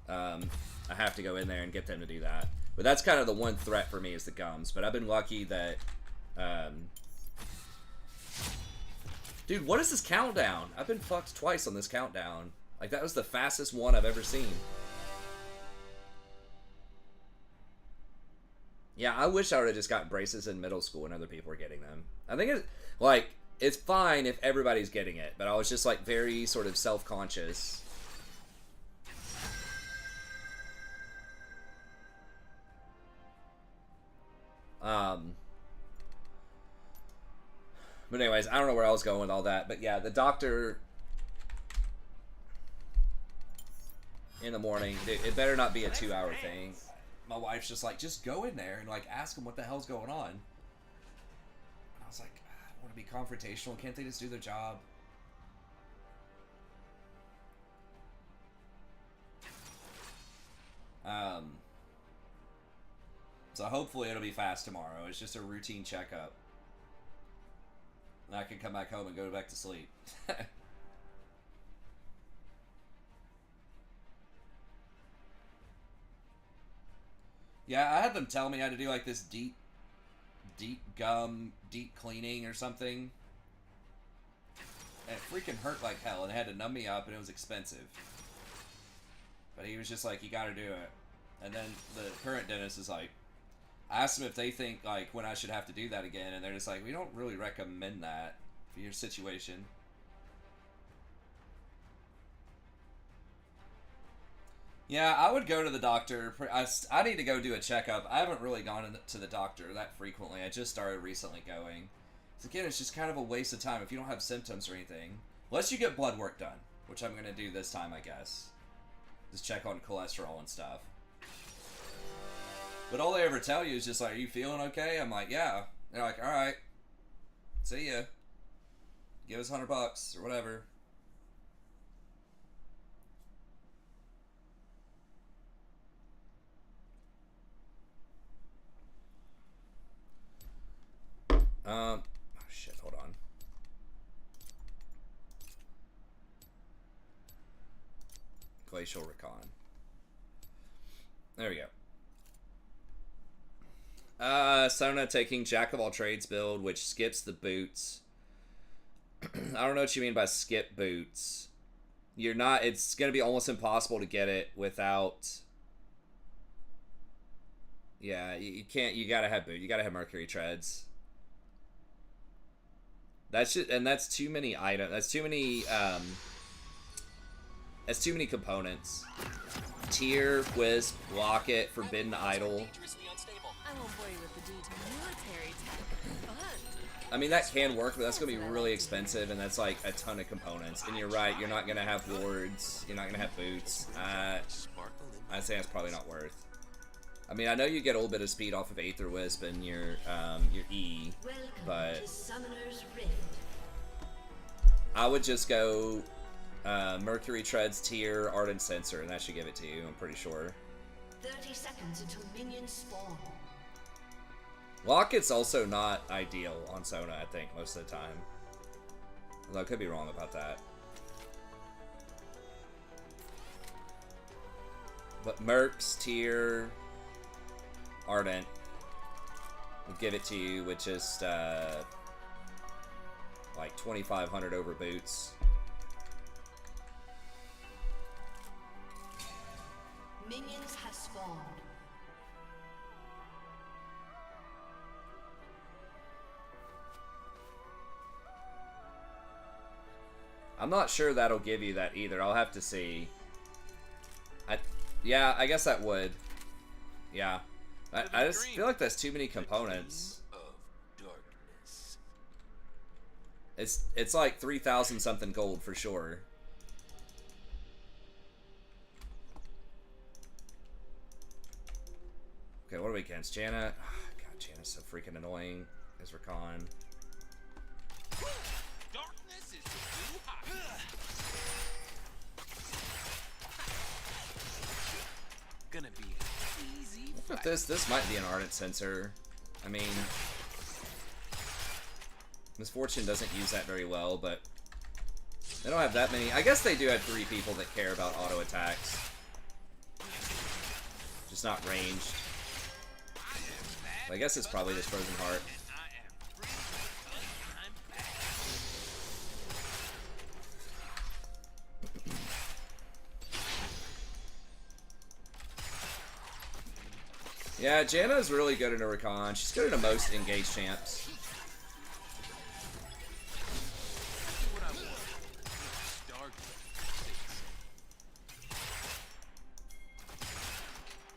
I have to go in there and get them to do that. But that's kind of the one threat for me is the gums. But I've been lucky that, dude, what is this countdown? I've been fucked twice on this countdown. Like, that was the fastest one I've ever seen. Yeah, I wish I would have just got braces in middle school and other people were getting them. I think it's, like, it's fine if everybody's getting it, but I was just, like, very sort of self-conscious. But anyways, I don't know where I was going with all that, but yeah, the doctor in the morning, it better not be a 2-hour thing. My wife's just like, just go in there and, like, ask them what the hell's going on. And I was like, I want to be confrontational. Can't they just do their job? So hopefully it'll be fast tomorrow. It's just a routine checkup. And I can come back home and go back to sleep. Yeah, I had them tell me how to do, like, this deep cleaning or something. And it freaking hurt like hell, and it had to numb me up, and it was expensive. But he was just like, you gotta do it. And then the current dentist is like, I asked them if they think, like, when I should have to do that again, and they're just like, we don't really recommend that for your situation. Yeah, I would go to the doctor. I need to go do a checkup. I haven't really gone to the doctor that frequently. I just started recently going. So again, it's just kind of a waste of time if you don't have symptoms or anything. Unless you get blood work done, which I'm going to do this time, I guess. Just check on cholesterol and stuff. But all they ever tell you is just like, are you feeling okay? I'm like, yeah. They're like, alright. See ya. Give us $100 or whatever. Glacial Recon. There we go. Sona taking Jack of all trades build, which skips the boots. I don't know what you mean by skip boots. You're not. It's gonna be almost impossible to get it without. Yeah, you can't. You gotta have boot. You gotta have Mercury treads. That's just, and that's too many items. That's too many. That's too many components. Tear, Wisp, Locket, Forbidden Idol. I won't bore you with the detailed military tech, but I mean, that can work, but that's going to be really expensive, and that's like a ton of components. And you're right, you're not going to have wards, you're not going to have boots. I'd say that's probably not worth. I mean, I know you get a little bit of speed off of Aether Wisp and your E, but I would just go Mercury Treads, Tear, Ardent Sensor, and that should give it to you, I'm pretty sure. 30 seconds until minions spawn. Locket's also not ideal on Sona, I think, most of the time. Although I could be wrong about that. But Mercs, Tear, Ardent will give it to you with just like 2,500 over boots. Minions have spawned. I'm not sure that'll give you that either. I'll have to see. Yeah, I guess that would. Yeah. I just feel like that's too many components. It's like 3,000 something gold for sure. Okay, what are we against? Janna? Oh, God, Janna's so freaking annoying. Ezra Khan. Darkness is too hot. Gonna be an easy Look fight. at this. This might be an Ardent Sensor. I mean, Misfortune doesn't use that very well, but they don't have that many. I guess they do have 3 people that care about auto attacks. Just not ranged. I guess it's probably this Frozen Heart. Yeah, Janna is really good in a recon. She's good in most engaged champs.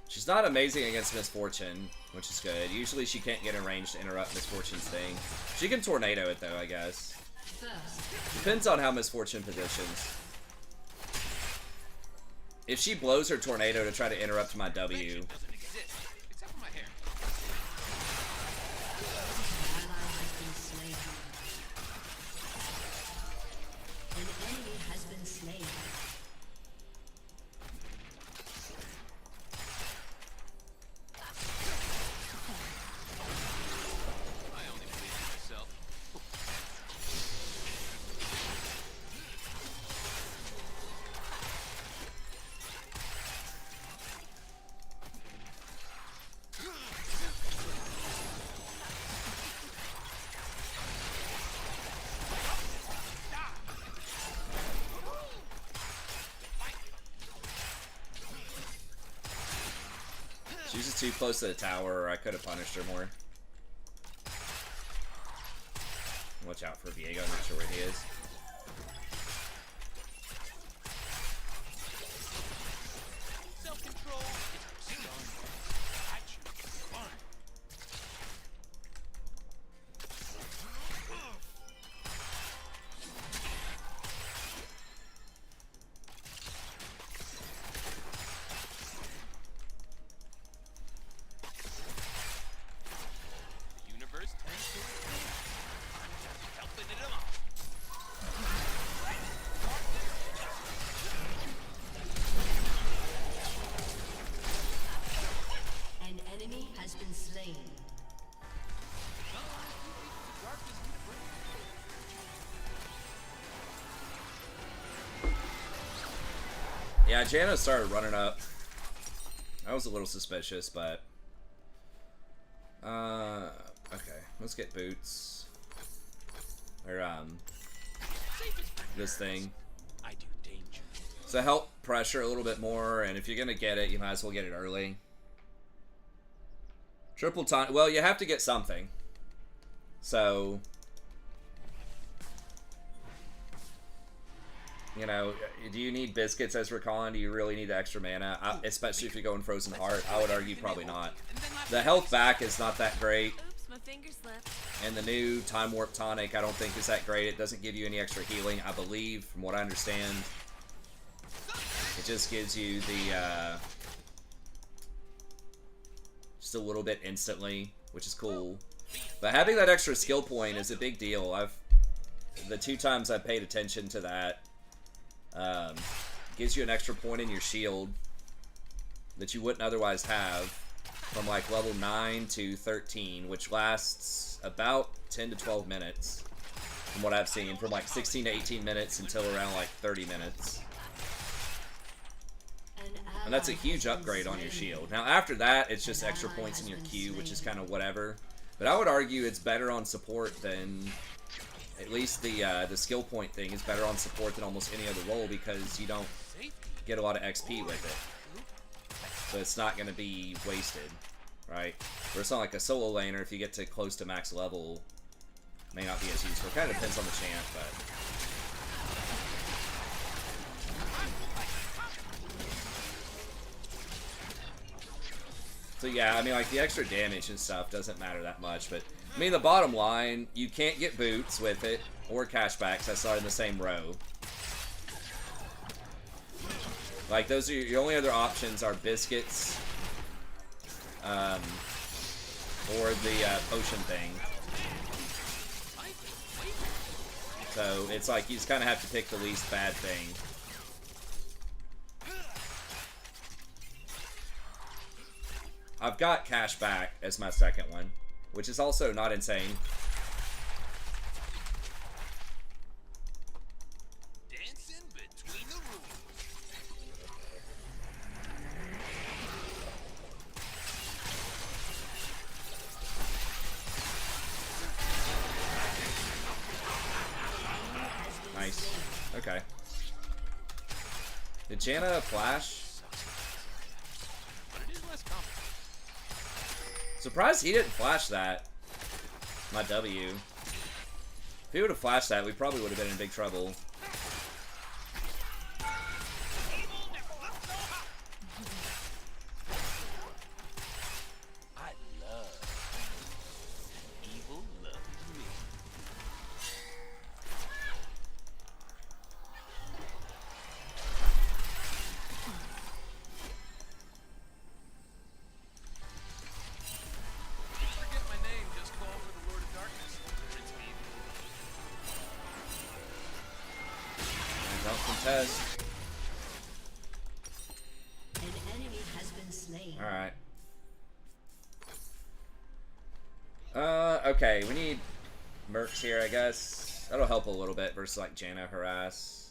She's not amazing against Misfortune, which is good. Usually she can't get in range to interrupt Misfortune's thing. She can tornado it though, I guess. Depends on how Misfortune positions. If she blows her tornado to try to interrupt my W, she was just too close to the tower, or I could have punished her more. Watch out for Viego, I'm not sure where he is. Self-control is stun. Action fun. The universe tends to I'm just helping it along. Yeah, Janna started running up. I was a little suspicious, but... okay. Let's get boots. Or, this thing. I do danger. So help pressure a little bit more, and if you're gonna get it, you might as well get it early. Triple time. Well, you have to get something. So... You know, do you need biscuits as recon? Do you really need the extra mana? Especially if you're going Frozen Heart, I would argue probably not. The health back is not that great. Oops, my finger slipped. And the new Time Warp Tonic I don't think is that great. It doesn't give you any extra healing, I believe, from what I understand. It just gives you the, just a little bit instantly, which is cool. But having that extra skill point is a big deal. The 2 times I paid attention to that, gives you an extra point in your shield that you wouldn't otherwise have from like level 9 to 13, which lasts about 10 to 12 minutes from what I've seen, from like 16 to 18 minutes until around like 30 minutes. And that's a huge upgrade on your shield. Now after that, it's just extra points in your Q, which is kind of whatever. But I would argue it's better on support than... At least the skill point thing is better on support than almost any other role because you don't get a lot of XP with it. So it's not going to be wasted, right? Or it's not like a solo laner, if you get to close to max level, may not be as useful. It kind of depends on the champ, but... So yeah, I mean, like, the extra damage and stuff doesn't matter that much, but... I mean, the bottom line, you can't get boots with it, or cashbacks. I saw it in the same row. Like, those are your only other options are biscuits, or the potion thing. So, it's like, you just kind of have to pick the least bad thing. I've got cashback as my second one, which is also not insane. Dancing between the rules. Nice. Okay. Did Janna flash? But it is less common. Surprised he didn't flash that. My W. If he would have flashed that, we probably would have been in big trouble. I love evil love me. Forget my name, just call for the Lord of Darkness. It's evil. Don't contest. An enemy has been slain. Alright. Okay, we need mercs here, I guess. That'll help a little bit versus like Janna harass.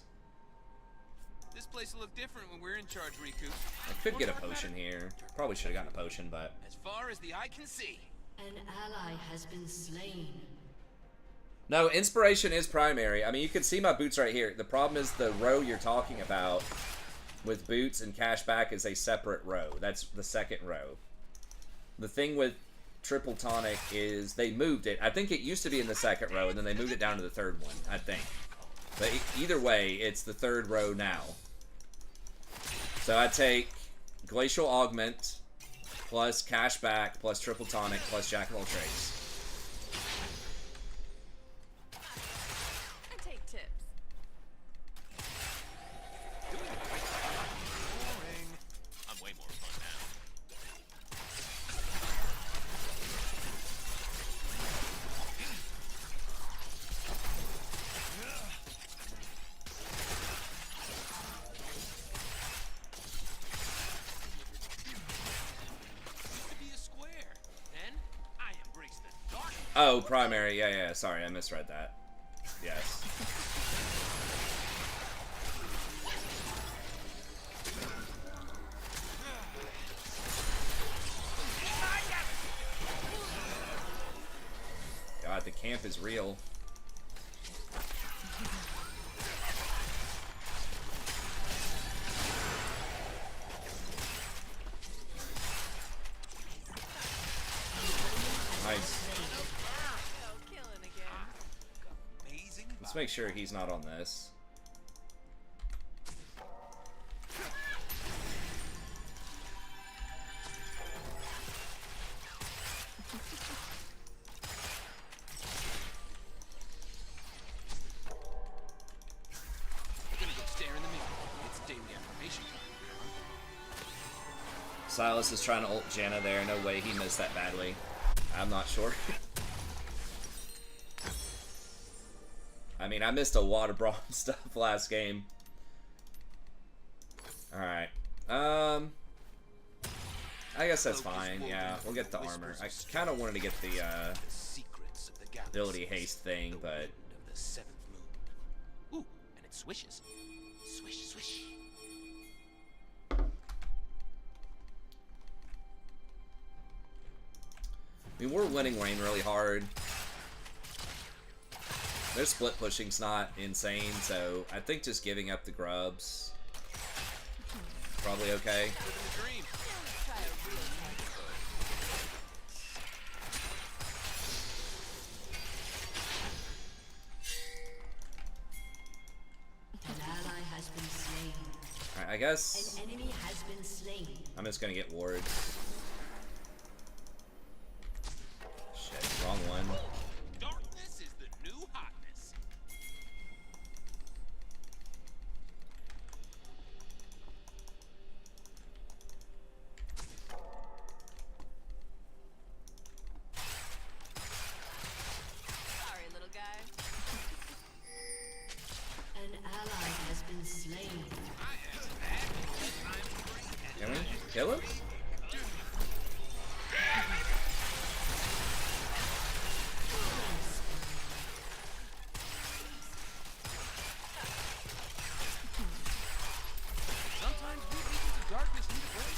This place will look different when we're in charge, Riku. I could get a potion here. Probably should have gotten a potion, but... As far as the eye can see. An ally has been slain. No, inspiration is primary. I mean, you can see my boots right here. The problem is the row you're talking about with boots and cashback is a separate row. That's the second row. The thing with triple tonic is they moved it. I think it used to be in the second row, and then they moved it down to the third one, I think. But either way, it's the third row now. So I take Glacial Augment, plus cashback, plus triple tonic, plus Jack of all trades. I take tips. Boring. I'm way more fun now. Used to be a square. Then I embraced the dark. Oh, primary. Yeah, yeah. Sorry, I misread that. Yes. camp is real. Nice. Oh, killing again. Amazing. Let's make sure he's not on this. We're gonna go stare in the mirror. It's daily affirmation time. Silas is trying to ult Janna there. No way he missed that badly. I'm not sure. I mean, I missed a lot of brawl stuff last game. Alright. I guess that's fine. Yeah, we'll get the armor. I kind of wanted to get the The secrets of the galaxy. ability haste thing, The but wind of the seventh moon. Ooh, and it swishes. Swish, swish. I mean, we're winning lane really hard. Their split pushing's not insane, so I think just giving up the grubs probably okay. Living the dream. Try a real time. An ally has been slain. Alright, I guess An enemy has been slain. I'm just gonna get wards. Shit, wrong one. Darkness is the new hotness. Sorry, little guy. An ally has been slain. I am back. I'm free. Can we kill him? Sometimes we legions of darkness need a break.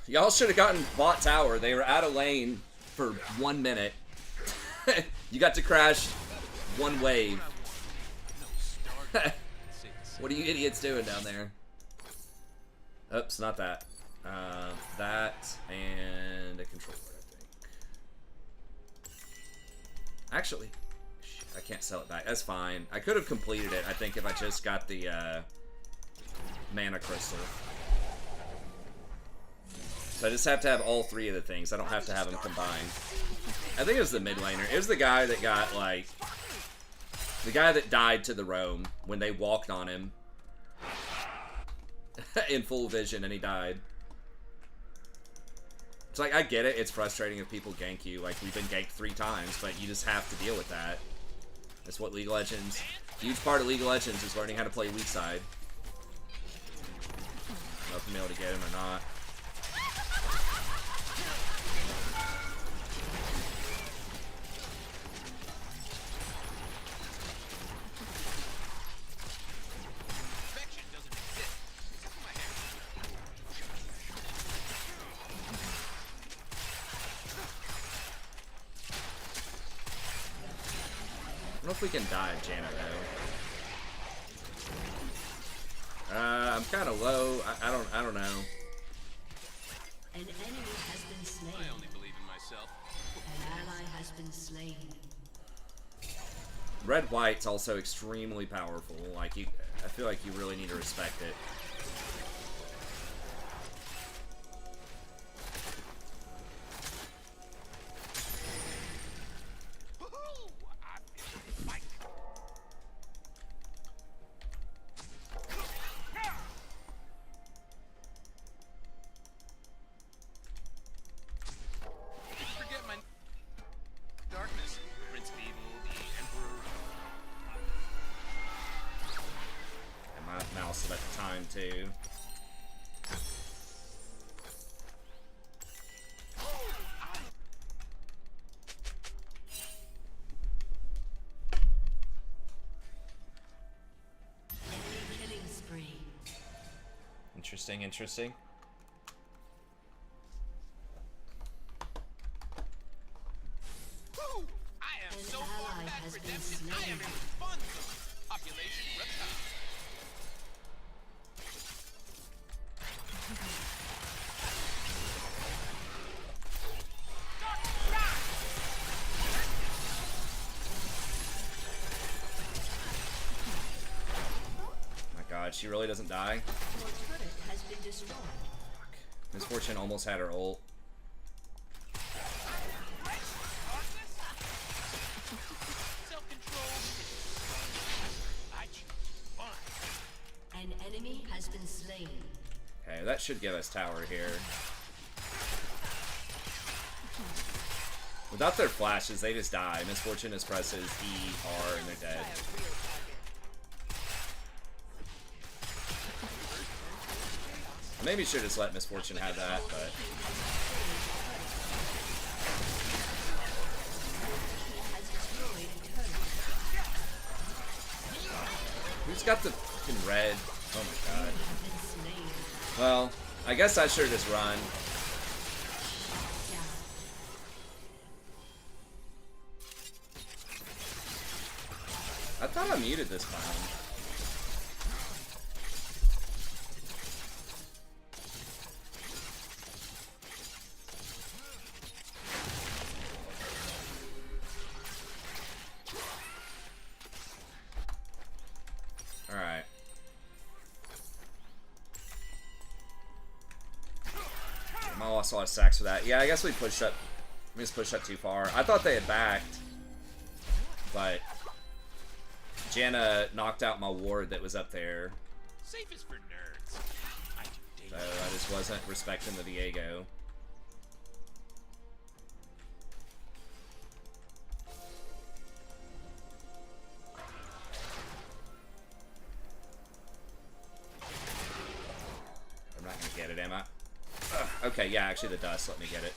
Y'all should have gotten bot tower. They were out of lane for 1 minute. You got to crash one wave. No star. What are you idiots doing down there? Oops, not that. That and a controller, I think. Actually, shit, I can't sell it back. That's fine. I could have completed it, I think, if I just got the mana crystal. So I just have to have all three of the things. I don't have to have them combined. I think it was the mid laner. It was the guy that got, like... The guy that died to the roam when they walked on him. In full vision and he died. It's like, I get it. It's frustrating if people gank you. Like, we've been ganked 3 times, but you just have to deal with that. That's what League of Legends... A huge part of League of Legends is learning how to play weak side. I don't know if I'm able to get him or not. Perfection doesn't exist. Except for my hair. I don't know if we can dive Janna though. I'm kind of low. I don't know. An enemy has been slain. I only believe in myself. An ally has been slain. Red white's also extremely powerful. Like you, I feel like you really need to respect it. Woohoo! I feel the fight. Forget my darkness, Prince of Evil, the Emperor. And my mouse at the time too. Interesting, interesting. Woo! I am An so far ally past has been redemption. I am in slain. fun zone. Population reptile. My God, she really doesn't die. Your turret has been destroyed. Misfortune almost had her ult. Self-control. I choose fun. An enemy has been slain. Okay, that should give us tower here. Without their flashes, they just die. Misfortune just presses E, R, and they're dead. Maybe should just let Misfortune have that, but Has destroyed a turret. who's got the fucking red? Oh my God. Been slain. Well, I guess I should just run. I thought I muted this clown. Alright. I lost a lot of stacks for that. Yeah, I guess we pushed up. We just pushed up too far. I thought they had backed, but Janna knocked out my ward that was up there, Safe is for nerds. I do so daily. I just wasn't respecting the Viego. I'm not gonna get it, am I? Ugh, okay, yeah, actually the dust let me get it.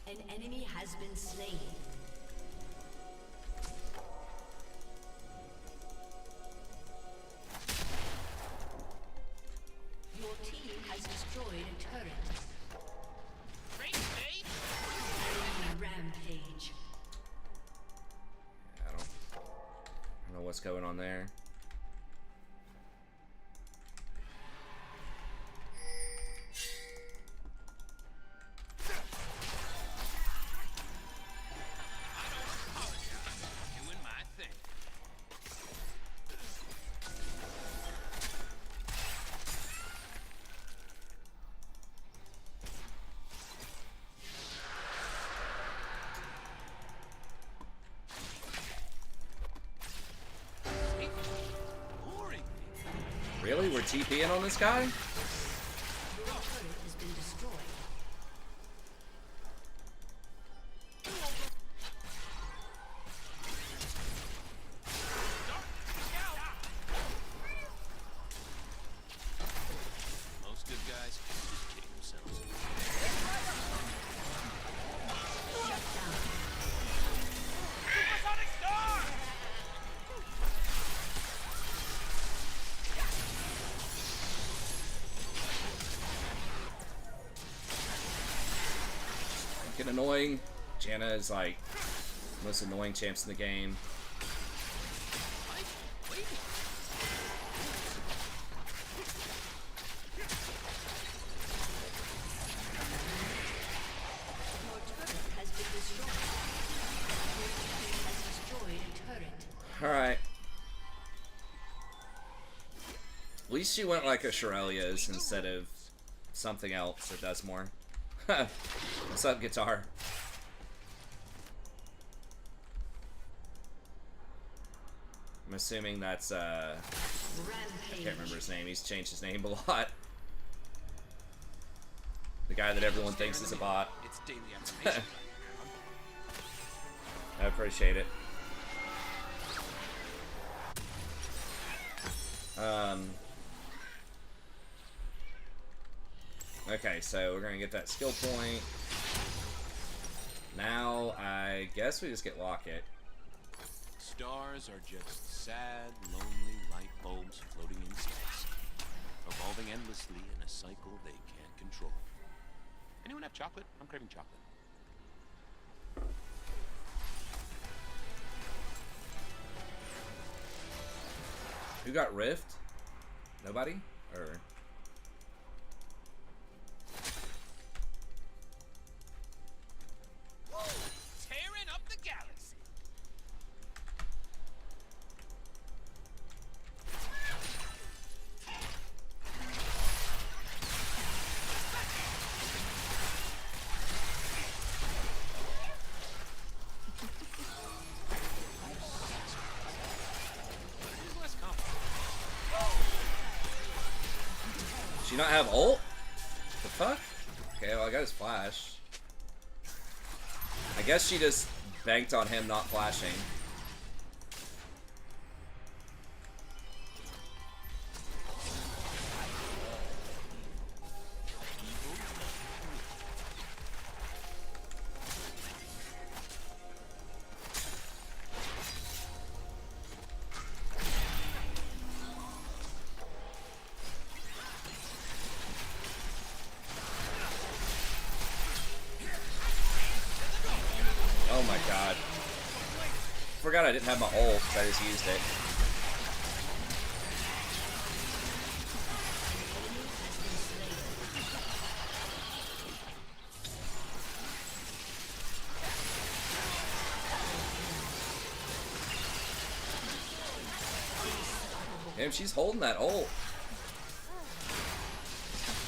An enemy has been slain. Your team has destroyed a turret. Great day. Enemy rampage. I don't know what's going on there. Doing my thing. Boring. Really? We're TPing on this guy? Your turret has been destroyed. Most good guys just kidding themselves. Shut down. Supersonic star! Get annoying. Janna is like the most annoying champs in the game. Wait. Your turret has been destroyed. Your team has destroyed a turret. Alright. At least she went like a Shirelia's instead of something else that does more. What's up, guitar? I'm assuming that's I Rampage. can't remember his name. He's changed his name a lot. The guy that everyone thinks is a bot. It's daily affirmation. I appreciate it. Okay, so we're gonna get that skill point. Now, I guess we just get Locket. Stars are just sad, lonely light bulbs floating in space, evolving endlessly in a cycle they can't control. Anyone have chocolate? I'm craving chocolate. Who got Rift? Nobody? Or... Tearing up the galaxy. Less complicated. She not have ult? The fuck? Okay, well I got his flash. I guess she just banked on him not flashing. Oh my god. Forgot I didn't have my ult, so I just used it. Damn, she's holding that ult.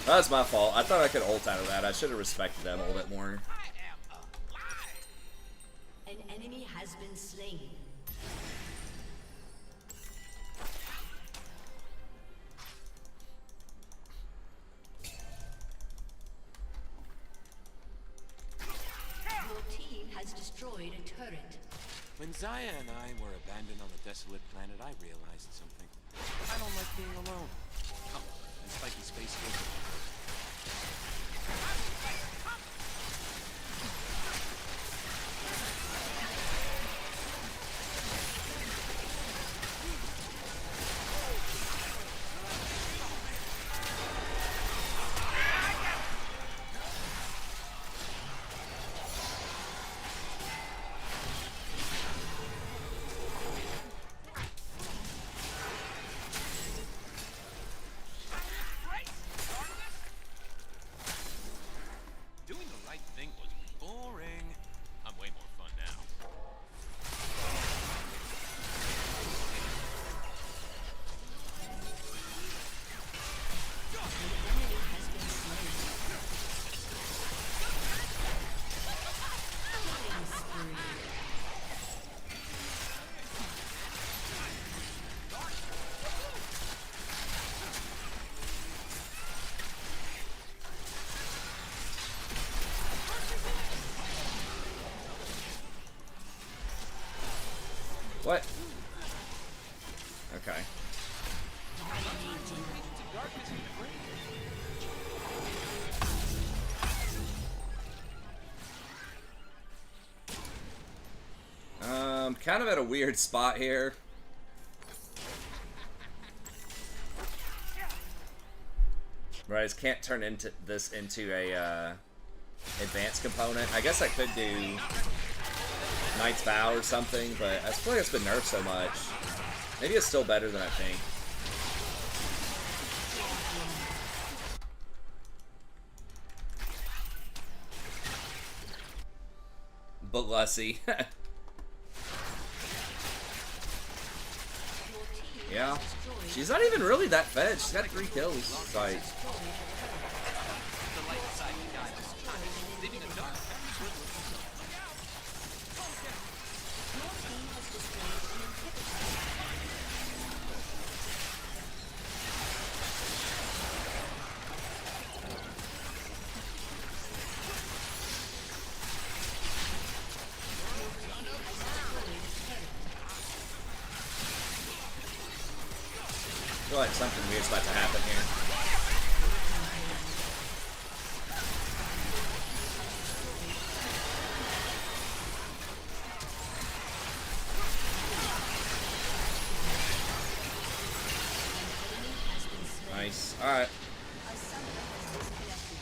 That's my fault. I thought I could ult out of that. I should have respected them a little bit more. I am alive. An enemy has been slain. Your team has destroyed a turret. When Zaya and I were abandoned on the desolate planet, I realized something. I don't like being alone. Oh, and spiky space here. Doing the right thing was boring. I'm way more fun now. What? Okay. Kind of at a weird spot here. Right, I just can't turn into this into a advanced component. I guess I could do Knight's Vow or something, but I feel like it's been nerfed so much. Maybe it's still better than I think. But Lussy. Yeah. She's not even really that fed. She's got 3 kills. It's like... I feel like something weird's about to happen here. Nice. Alright. A summoner has disconnected.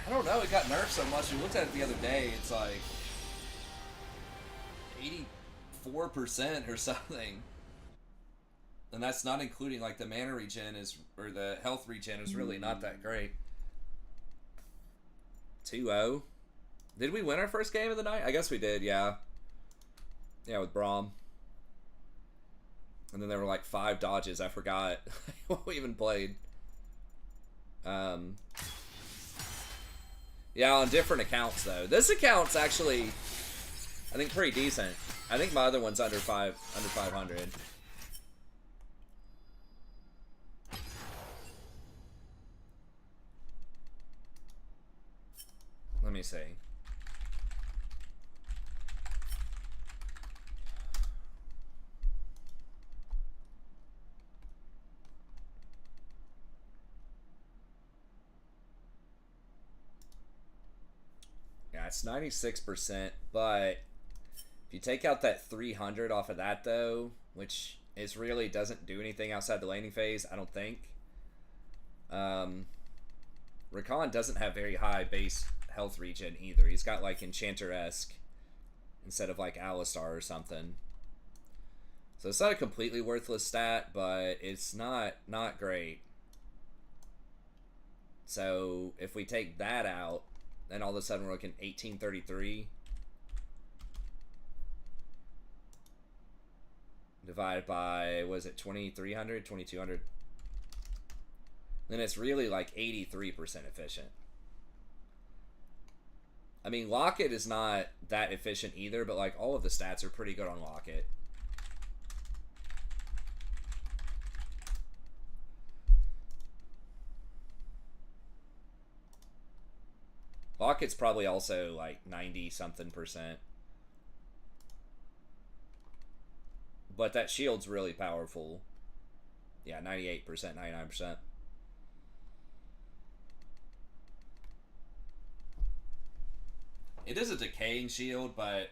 I don't know, it got nerfed so much. We looked at it the other day, it's like 84% or something. And that's not including like the mana regen or the health regen is really not that great. 2-0. Did we win our first game of the night? I guess we did, yeah. Yeah, with Braum. And then there were like 5 dodges. I forgot what we even played. Yeah, on different accounts though. This account's actually, I think, pretty decent. I think my other one's under 500. Let me see. Yeah, it's 96%, but if you take out that 300 off of that though, which is really doesn't do anything outside the laning phase, I don't think. Rakan doesn't have very high base health regen either. He's got like Enchanter-esque instead of like Alistar or something. So it's not a completely worthless stat, but it's not great. So if we take that out, then all of a sudden we're looking 1833 divided by, what is it, 2300, 2200? Then it's really like 83% efficient. I mean, Locket is not that efficient either, but like all of the stats are pretty good on Locket. Locket's probably also like 90-something%. But that shield's really powerful. Yeah, 98%, 99%. It is a decaying shield, but I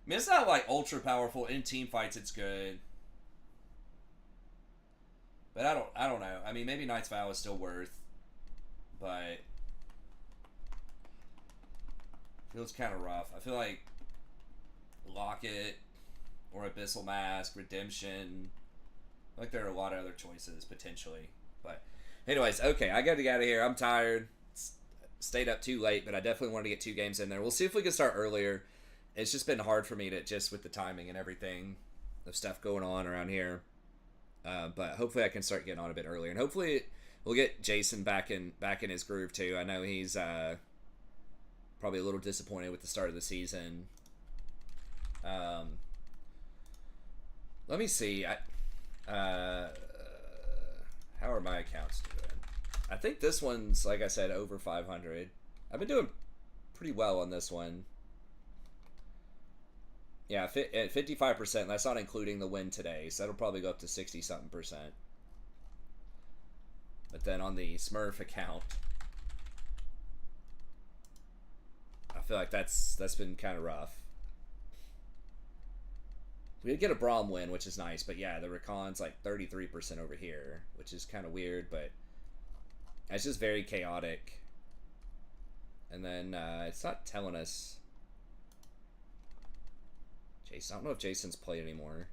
mean, it's not like ultra powerful. In team fights, it's good. But I don't know. I mean, maybe Knight's Vow is still worth, but feels kind of rough. I feel like Locket or Abyssal Mask, Redemption. Like there are a lot of other choices potentially. But anyways, okay, I gotta get out of here. I'm tired. Stayed up too late, but I definitely wanted to get 2 games in there. We'll see if we can start earlier. It's just been hard for me to, just with the timing and everything of stuff going on around here. But hopefully I can start getting on a bit earlier, and hopefully we'll get Jason back in his groove too. I know he's probably a little disappointed with the start of the season. Let me see. How are my accounts doing? I think this one's, like I said, over 500. I've been doing pretty well on this one. Yeah, at 55%. That's not including the win today, so that'll probably go up to 60-something%. But then on the Smurf account, I feel like that's been kind of rough. We did get a Braum win, which is nice, but yeah, the Rakan's like 33% over here, which is kind of weird, but it's just very chaotic. And then it's not telling us. Jason, I don't know if Jason's played anymore.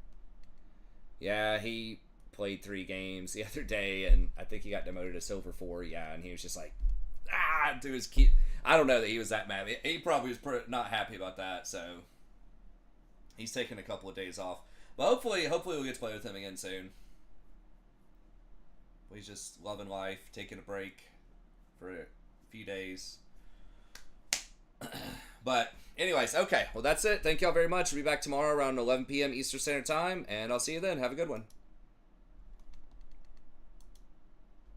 Yeah, he played 3 games the other day, and I think he got demoted to Silver 4. Yeah, and he was just like, to his key. I don't know that he was that mad. He probably was not happy about that, so he's taking a couple of days off. But hopefully we'll get to play with him again soon. He's just loving life, taking a break for a few days. But anyways, okay. Well, that's it. Thank y'all very much. We'll be back tomorrow around 11 p.m. Eastern Standard Time, and I'll see you then. Have a good one.